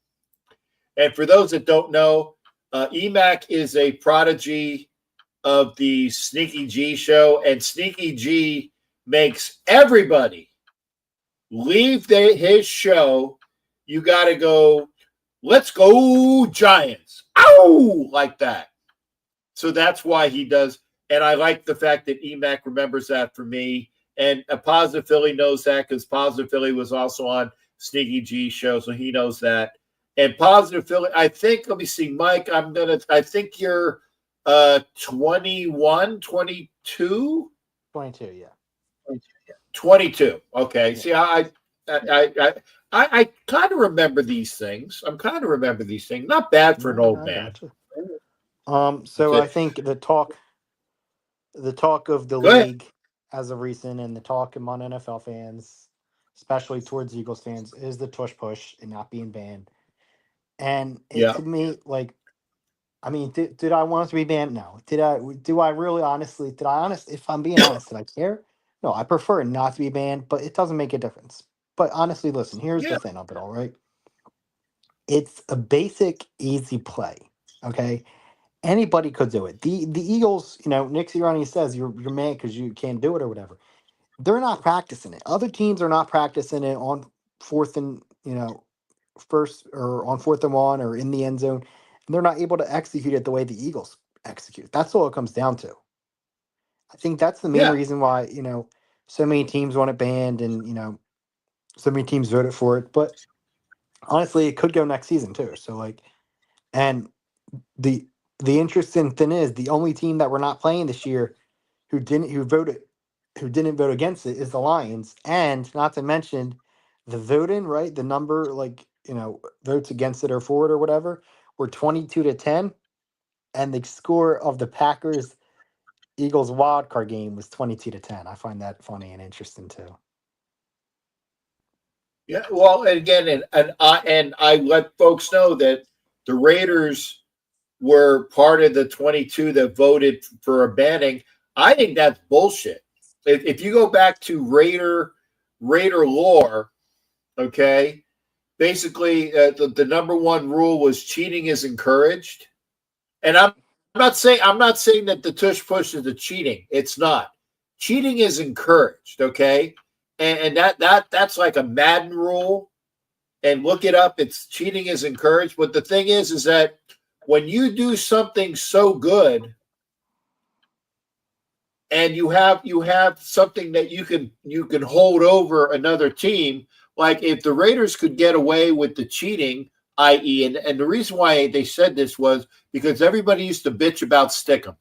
And for those that don't know, EMAC is a prodigy of the Sneaky G show, and Sneaky G makes everybody leave his show. You got to go let's go Giants. Ow! Like that. So that's why he does. And I like the fact that EMAC remembers that for me. And a Positive Philly knows that because Positive Philly was also on Sneaky G show, so he knows that. And Positive Philly, I think, let me see, Mike, I think you're 21, 22? 22, yeah. 22. Okay. Yeah. See, I kind of remember these things. I'm kind of remember these things. Not bad for an old man. Gotcha. So I think the talk of the Go ahead. league as of recent and the talk among NFL fans, especially towards Eagles fans, is the tush push and not being banned. And it to me, like, I mean, did I want it to be banned? No. Do I really honestly, if I'm being honest, did I care? No, I prefer it not to be banned, but it doesn't make a difference. But honestly, listen, here's the thing of it all, right? It's a basic, easy play. Okay. Anybody could do it. The Eagles, Nick Sirianni says you're mad because you can't do it or whatever. They're not practicing it. Other teams are not practicing it on fourth and first or on 4th and 1 or in the end zone. And they're not able to execute it the way the Eagles execute. That's all it comes down to. I think that's the main reason why, so many teams want it banned and, so many teams voted for it. But honestly, it could go next season too. So and the interesting thing is the only team that we're not playing this year who didn't vote against it is the Lions. And not to mention the voting, right? The number votes against it or for it or whatever were 22-10. And the score of the Packers Eagles wild card game was 22-10. I find that funny and interesting too. Yeah, well, and again, and I let folks know that the Raiders were part of the 22 that voted for a banning. I think that's bullshit. If you go back to Raider lore, okay, basically the number one rule was cheating is encouraged, and I'm not saying that the tush push is the cheating. It's not. Cheating is encouraged, okay, and that's like a Madden rule. And look it up. It's cheating is encouraged. But the thing is that when you do something so good and you have something that you can hold over another team, like if the Raiders could get away with the cheating, i.e., and the reason why they said this was because everybody used to bitch about Stickum.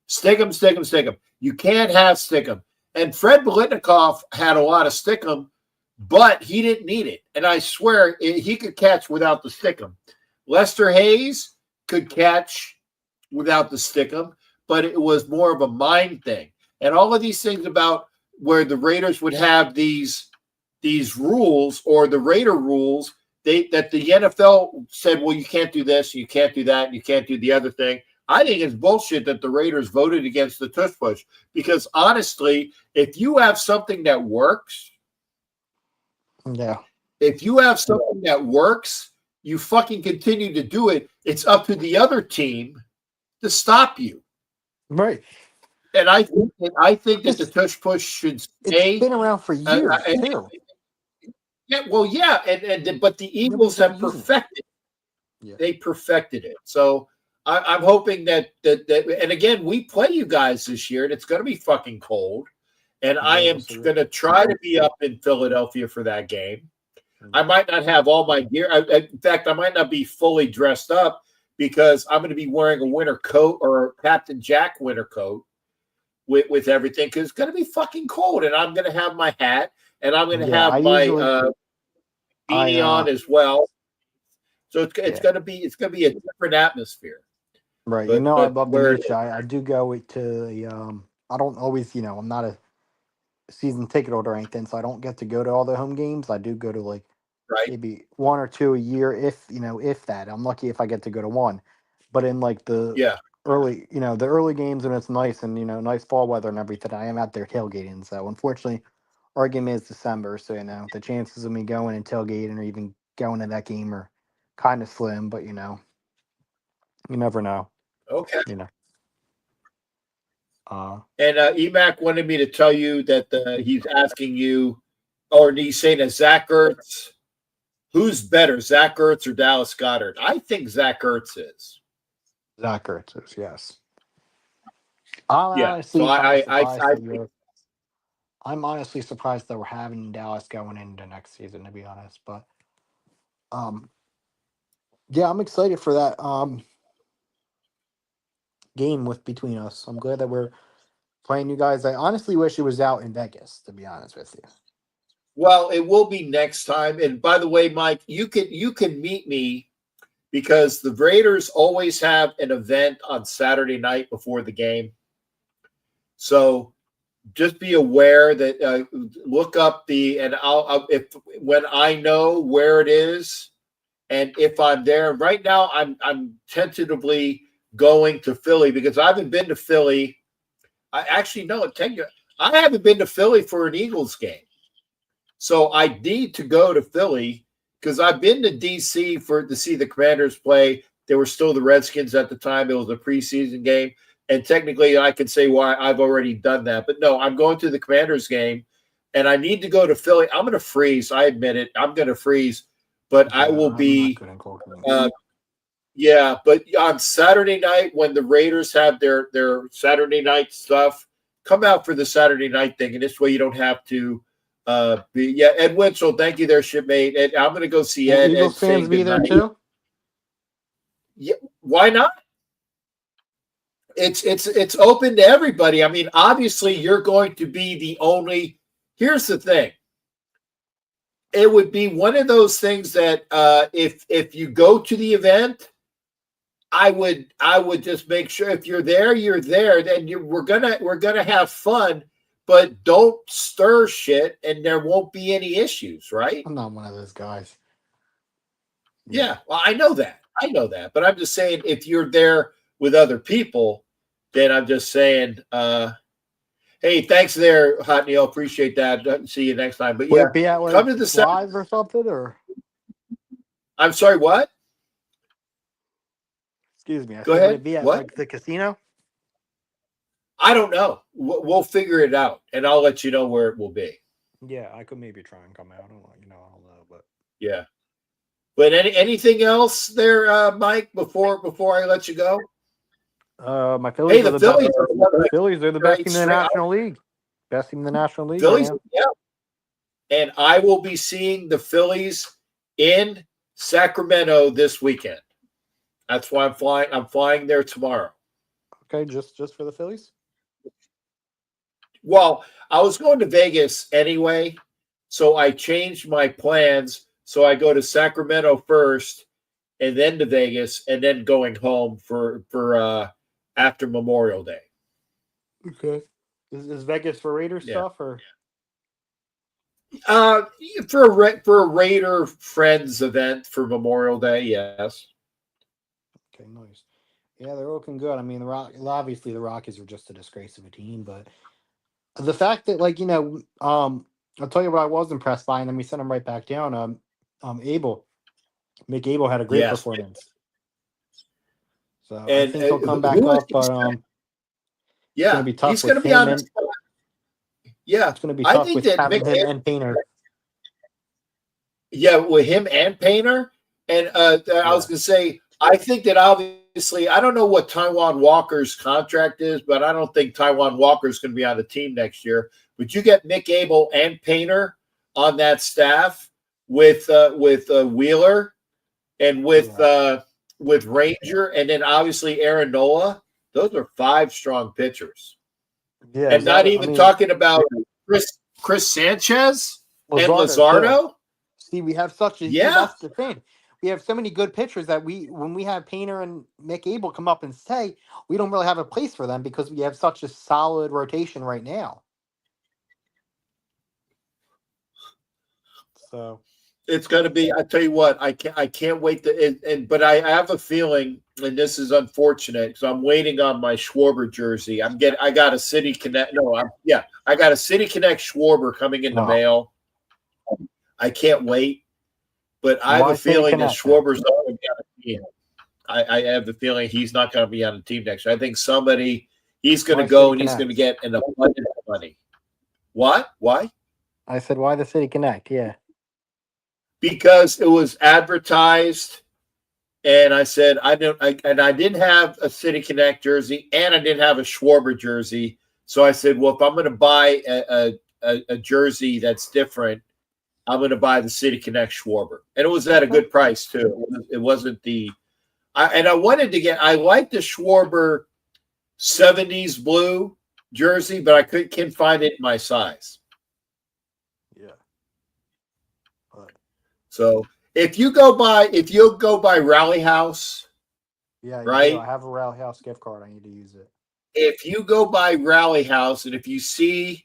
Stickum. You can't have Stickum. And Fred Biletnikoff had a lot of Stickum, but he didn't need it. And I swear he could catch without the Stickum. Lester Hayes could catch without the Stickum, but it was more of a mind thing. And all of these things about where the Raiders would have these rules or the Raider rules, that the NFL said, well, you can't do this, you can't do that, and you can't do the other thing. I think it's bullshit that the Raiders voted against the tush push because honestly, if you have something that works, if you have something that works, you fucking continue to do it. It's up to the other team to stop you. Right. And I think that the tush push should stay. It's been around for years too. Yeah, well, yeah, but the Eagles have perfected. Yeah. They perfected it. So I'm hoping that and again, we play you guys this year, and it's going to be fucking cold. And I am going to try to be up in Philadelphia for that game. I might not have all my gear. In fact, I might not be fully dressed up because I'm going to be wearing a winter coat or a Captain Jack winter coat with everything because it's going to be fucking cold. And I'm going to have my hat and I'm going to have my beanie on as well. So it's going to be a different atmosphere. Right. I'd love to meet you. I do go to the I don't always, I'm not a season ticket holder or anything, so I don't get to go to all the home games. I do go to maybe one or two a year, if that. I'm lucky if I get to go to one. But in the early games when it's nice and nice fall weather and everything, I am out there tailgating. So unfortunately, our game is December, so the chances of me going and tailgating or even going to that game are kind of slim. But you never know. Okay. And EMAC wanted me to tell you that he's asking you, or he's saying that Zach Ertz, who's better, Zach Ertz or Dallas Goedert? I think Zach Ertz is. Zach Ertz is, yes. I'm Yeah. So I'm honestly surprised that we're having Dallas going into next season, to be honest. But yeah, I'm excited for that game between us. I'm glad that we're playing you guys. I honestly wish it was out in Vegas, to be honest with you. Well, it will be next time. And by the way, Mike, you can meet me because the Raiders always have an event on Saturday night before the game. So just be aware that look up when I know where it is and if I'm there. Right now, I'm tentatively going to Philly because I haven't been to Philly. I haven't been to Philly for an Eagles game. So I need to go to Philly because I've been to DC to see the Commanders play. They were still the Redskins at the time. It was a preseason game. And technically, I can say why I've already done that. But no, I'm going to the Commanders game, and I need to go to Philly. I'm going to freeze. I admit it. I'm going to freeze. But I will be yeah, but on Saturday night when the Raiders have their Saturday night stuff, come out for the Saturday night thing. And this way you don't have to Ed Winslow, thank you there, shipmate. And I'm going to go see Ed. Eagles fans be there too? Yeah, why not? It's open to everybody. I mean, obviously, you're going to be the only. Here's the thing. It would be one of those things that if you go to the event, I would just make sure if you're there, you're there. Then we're gonna have fun, but don't stir shit, and there won't be any issues, right? I'm not one of those guys. Yeah, well, I know that, but I'm just saying if you're there with other people. Then I'm just saying, hey, thanks there, Hot Neil. Appreciate that. See you next time. But yeah, be at, come to the live or something, or I'm sorry, what? Excuse me. Go ahead. Would it be at what? Like the casino? I don't know. We'll figure it out, and I'll let you know where it will be. Yeah, I could maybe try and come out. I don't know, but yeah. But anything else there, Mike? Before I let you go. My Phillies. Hey, the Phillies. Phillies are the best team in the National League. Best team in the National League. Phillies, yeah. And I will be seeing the Phillies in Sacramento this weekend. That's why I'm flying. I'm flying there tomorrow. Okay, just for the Phillies. Well, I was going to Vegas anyway, so I changed my plans. So I go to Sacramento first, and then to Vegas, and then going home for after Memorial Day. Okay. Is Vegas for Raiders stuff or? For a Raider Friends event for Memorial Day, yes. Okay, nice. Yeah, they're looking good. I mean, obviously the Rockies are just a disgrace of a team, but the fact that I'll tell you what I was impressed by, and then we sent him right back down. Mick Abel had a great performance. So I think he'll come back up, but yeah, it's going to be tough. He's going to be on. It's going to be tough with having him and Painter. Yeah, with him and Painter, and I was going to say, I think that obviously, I don't know what Taijuan Walker's contract is, but I don't think Taijuan Walker is going to be on the team next year. But you get Mick Abel and Painter on that staff with Wheeler and with Ranger, and then obviously Aaron Nola. Those are 5 strong pitchers. Yeah, and not even talking about Chris Sanchez and Luzardo. See, we have such a that's the thing. We have so many good pitchers that when we have Painter and Mick Abel come up and say, we don't really have a place for them because we have such a solid rotation right now. So it's going to be. I tell you what, I can't wait but I have a feeling, and this is unfortunate because I'm waiting on my Schwarber jersey. I got a City Connect. I got a City Connect Schwarber coming in the mail. I can't wait, but I have a feeling that Schwarber's not going to be on the team. I have the feeling he's not going to be on the team next year. I think he's going to go and he's going to get an abundance of money. What? Why? I said, why the City Connect? Yeah. because it was advertised, and I said I didn't have a City Connect jersey, and I didn't have a Schwarber jersey. So I said, well, if I'm going to buy a jersey that's different, I'm going to buy the City Connect Schwarber, and it was at a good price too. It wasn't I wanted to get. I like the Schwarber 70s blue jersey, but I can't find it in my size. Yeah. So if you go by Rally House, Yeah, right? I have a Rally House gift card. I need to use it. If you go by Rally House, and if you see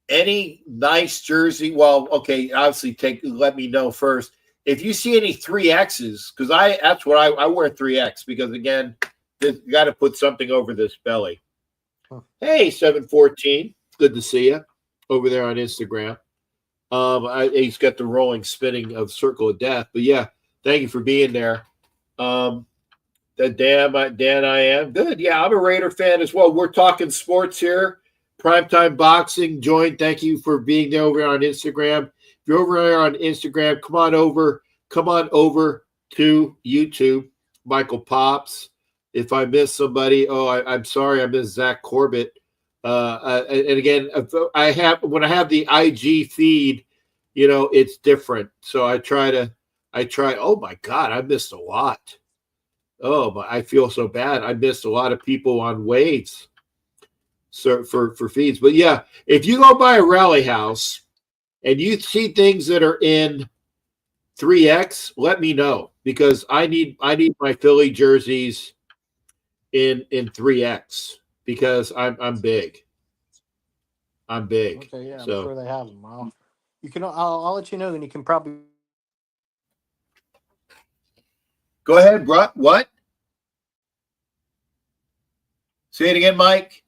any nice jersey, well, okay, obviously let me know first. If you see any 3Xs, because that's what I wear 3X, because again, you got to put something over this belly. Huh. Hey, 714, good to see you over there on Instagram. He's got the rolling spinning of Circle of Death, but yeah, thank you for being there. Dan, I am good. Yeah, I'm a Raider fan as well. We're talking sports here. Primetime Boxing joined. Thank you for being there over on Instagram. If you're over there on Instagram, come on over to YouTube. Michael Pops. If I miss somebody, I'm sorry, I missed Zach Corbett. And again, when I have the IG feed, it's different. So I try. Oh my God, I missed a lot. Oh, but I feel so bad. I missed a lot of people on Wade's for feeds. But yeah, if you go by a Rally House and you see things that are in 3X, let me know, because I need my Philly jerseys in 3X, because I'm big. I'm big. Okay, yeah, I'm so sure they have them. I'll let you know, then you can probably go ahead, bro. What? Say it again, Mike.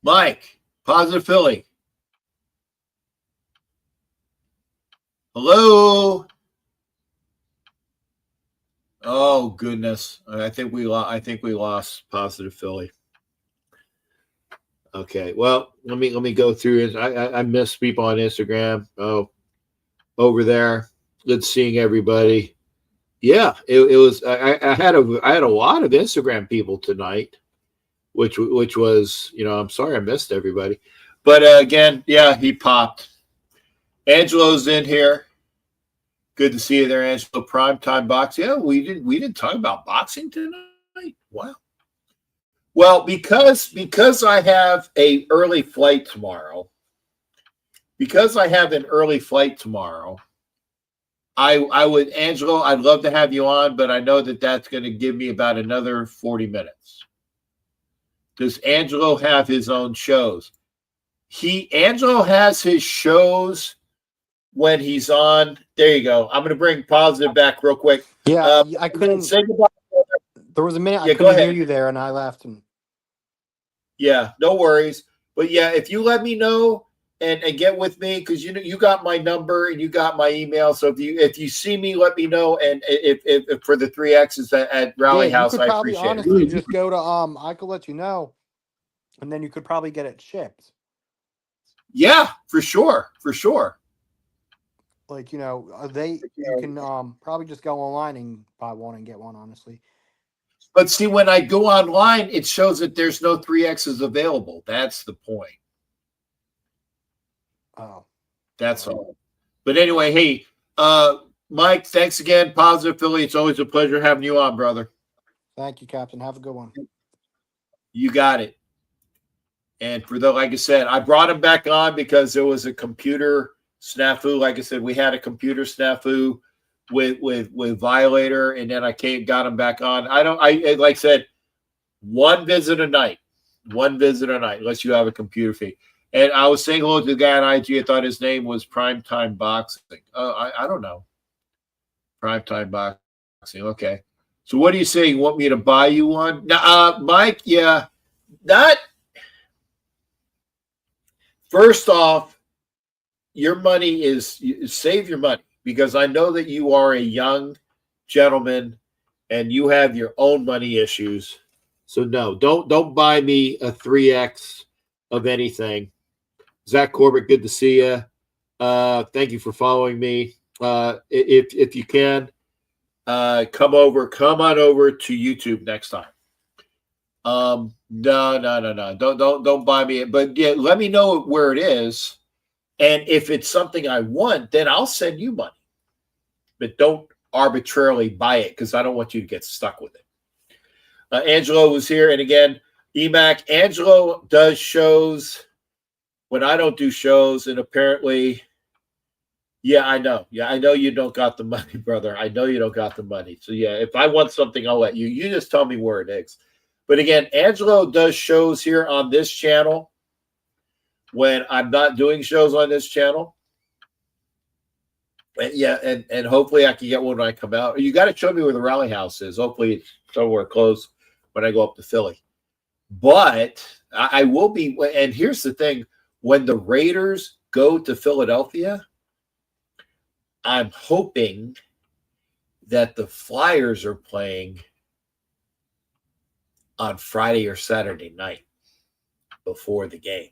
Mike, Positive Philly. Hello. Oh goodness, I think we lost Positive Philly. Okay, well, let me go through it. I miss people on Instagram. Oh, over there. Good seeing everybody. Yeah, it was. I had a lot of Instagram people tonight, which was, I'm sorry I missed everybody, but again, yeah, he popped. Angelo's in here. Good to see you there, Angelo. Primetime boxing. Yeah, we didn't talk about boxing tonight. Wow. Well, because I have an early flight tomorrow. I would, Angelo, I'd love to have you on, but I know that's going to give me about another 40 minutes. Does Angelo have his own shows? Angelo has his shows when he's on. There you go. I'm going to bring Positive back real quick. Yeah, I couldn't say goodbye. There was a minute I couldn't hear you there, and I laughed. Yeah, no worries. But yeah, if you let me know and get with me, because you got my number and you got my email. So if you see me, let me know. And if for the 3Xs at Rally House, I appreciate it. Honestly, just go to I could let you know, and then you could probably get it shipped. Yeah, for sure. Like, you can probably just go online and buy one and get one, honestly. But see, when I go online, it shows that there's no 3Xs available. That's the point. Oh. That's all. But anyway, hey, Mike, thanks again. Positive Philly. It's always a pleasure having you on, brother. Thank you, Captain. Have a good one. You got it. And like I said, I brought him back on because there was a computer snafu. Like I said, we had a computer snafu with Violator, and then I got him back on. Like I said, one visit a night, unless you have a computer feed. And I was saying hello to the guy on IG. I thought his name was Primetime Boxing. I don't know. Primetime Boxing. Okay. So what do you say? You want me to buy you one? Now, Mike, yeah. First off, your money save your money, because I know that you are a young gentleman and you have your own money issues. So no, don't buy me a 3X of anything. Zach Corbett, good to see you. Thank you for following me. If you can, come on over to YouTube next time. No. Don't buy me it. But yeah, let me know where it is. And if it's something I want, then I'll send you money. But don't arbitrarily buy it because I don't want you to get stuck with it. Angelo was here. And again, EMAC, Angelo does shows when I don't do shows. And apparently, yeah, I know. Yeah, I know you don't got the money, brother. I know you don't got the money. So yeah, if I want something, I'll let you. You just tell me where it is. But again, Angelo does shows here on this channel when I'm not doing shows on this channel. And yeah, and hopefully I can get one when I come out. You got to show me where the rally house is. Hopefully it's somewhere close when I go up to Philly. But I will be. And here's the thing: when the Raiders go to Philadelphia, I'm hoping that the Flyers are playing on Friday or Saturday night before the game,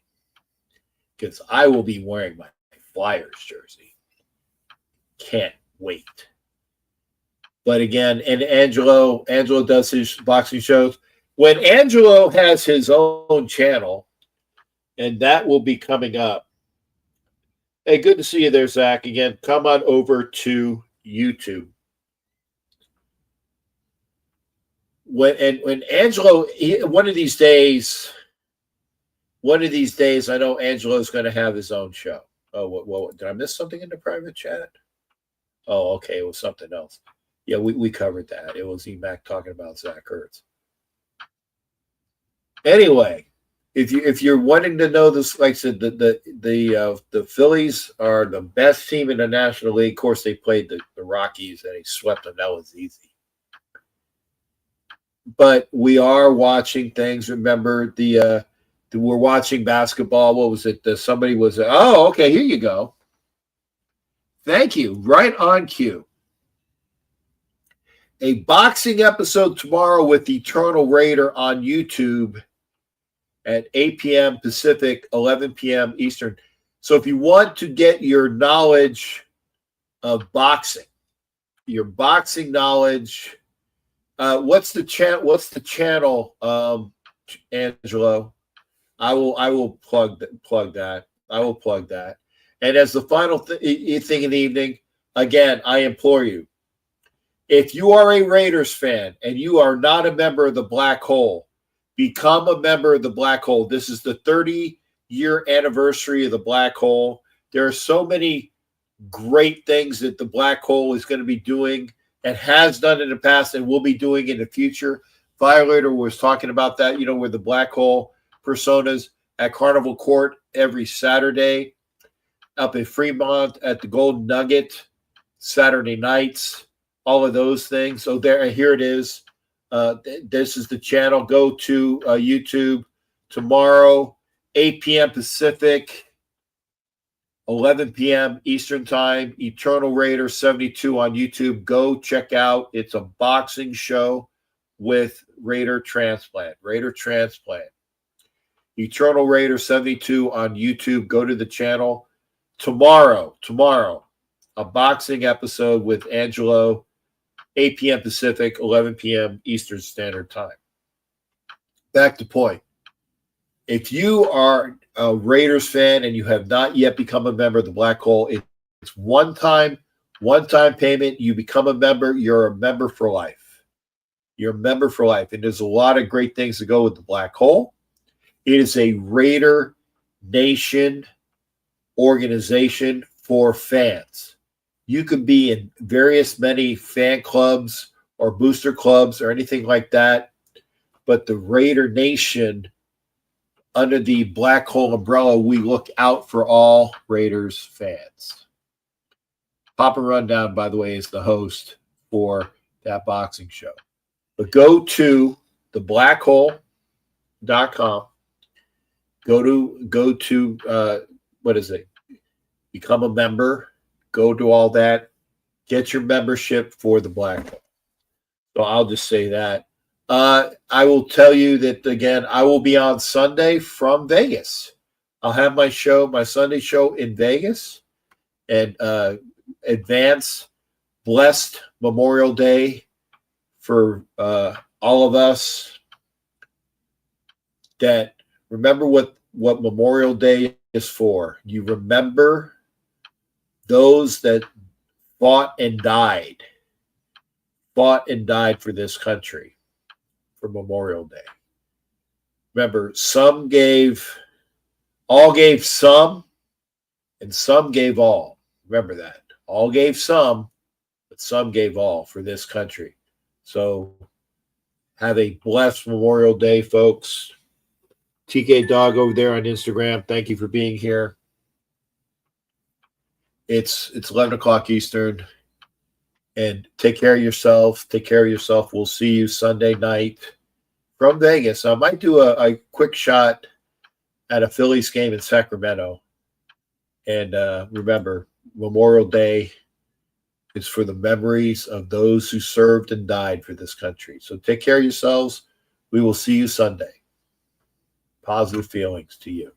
because I will be wearing my Flyers jersey. Can't wait. But again, and Angelo does his boxing shows. When Angelo has his own channel, and that will be coming up. Hey, good to see you there, Zach. Again, come on over to YouTube. When Angelo, one of these days, I know Angelo's going to have his own show. Oh, what did I miss something in the private chat? Oh, okay, it was something else. Yeah, we covered that. It was EMAC talking about Zach Ertz. Anyway, if you're wanting to know this, like I said, the Phillies are the best team in the National League. Of course, they played the Rockies and he swept them. That was easy. But we are watching things. Remember, we're watching basketball. What was it? Somebody was. Oh, okay. Here you go. Thank you. Right on cue. A boxing episode tomorrow with Eternal Raider on YouTube at 8 p.m. Pacific, 11 p.m. Eastern. So if you want to get your knowledge of boxing, your boxing knowledge. What's the channel, Angelo? I will plug that. I will plug that. And as the final thing in the evening, again, I implore you, if you are a Raiders fan and you are not a member of the Black Hole, become a member of the Black Hole. This is the 30-year anniversary of the Black Hole. There are so many great things that the Black Hole is going to be doing and has done in the past and will be doing in the future. Violator was talking about that, with the Black Hole personas at Carnival Court every Saturday, up in Fremont at the Golden Nugget, Saturday nights, all of those things. So here it is. This is the channel. Go to YouTube tomorrow, 8 p.m. Pacific, 11 p.m. Eastern Time, Eternal Raider 72 on YouTube. Go check out. It's a boxing show with Raider Transplant. Eternal Raider 72 on YouTube. Go to the channel. Tomorrow, a boxing episode with Angelo, 8 p.m. Pacific, 11 p.m. Eastern Standard Time. Back to point. If you are a Raiders fan and you have not yet become a member of the Black Hole, it's one-time payment. You become a member, you're a member for life. You're a member for life. And there's a lot of great things to go with the Black Hole. It is a Raider Nation organization for fans. You can be in many fan clubs or booster clubs or anything like that, but the Raider Nation, under the Black Hole umbrella, we look out for all Raiders fans. Papa Rundown, by the way, is the host for that boxing show. But go to theblackhole.com. Go to what is it? Become a member. Go to all that. Get your membership for the Black Hole. So I'll just say that. I will tell you that, again, I will be on Sunday from Vegas. I'll have my Sunday show in Vegas, and advance blessed Memorial Day for all of us. That remember what Memorial Day is for. You remember those that fought and died for this country for Memorial Day. Remember, all gave some, and some gave all. Remember that. All gave some, but some gave all for this country. So have a blessed Memorial Day, folks. TK Dog over there on Instagram, thank you for being here. It's 11 o'clock Eastern. And take care of yourself. Take care of yourself. We'll see you Sunday night from Vegas. I might do a quick shot at a Phillies game in Sacramento. And remember, Memorial Day is for the memories of those who served and died for this country. So take care of yourselves. We will see you Sunday. Positive feelings to you.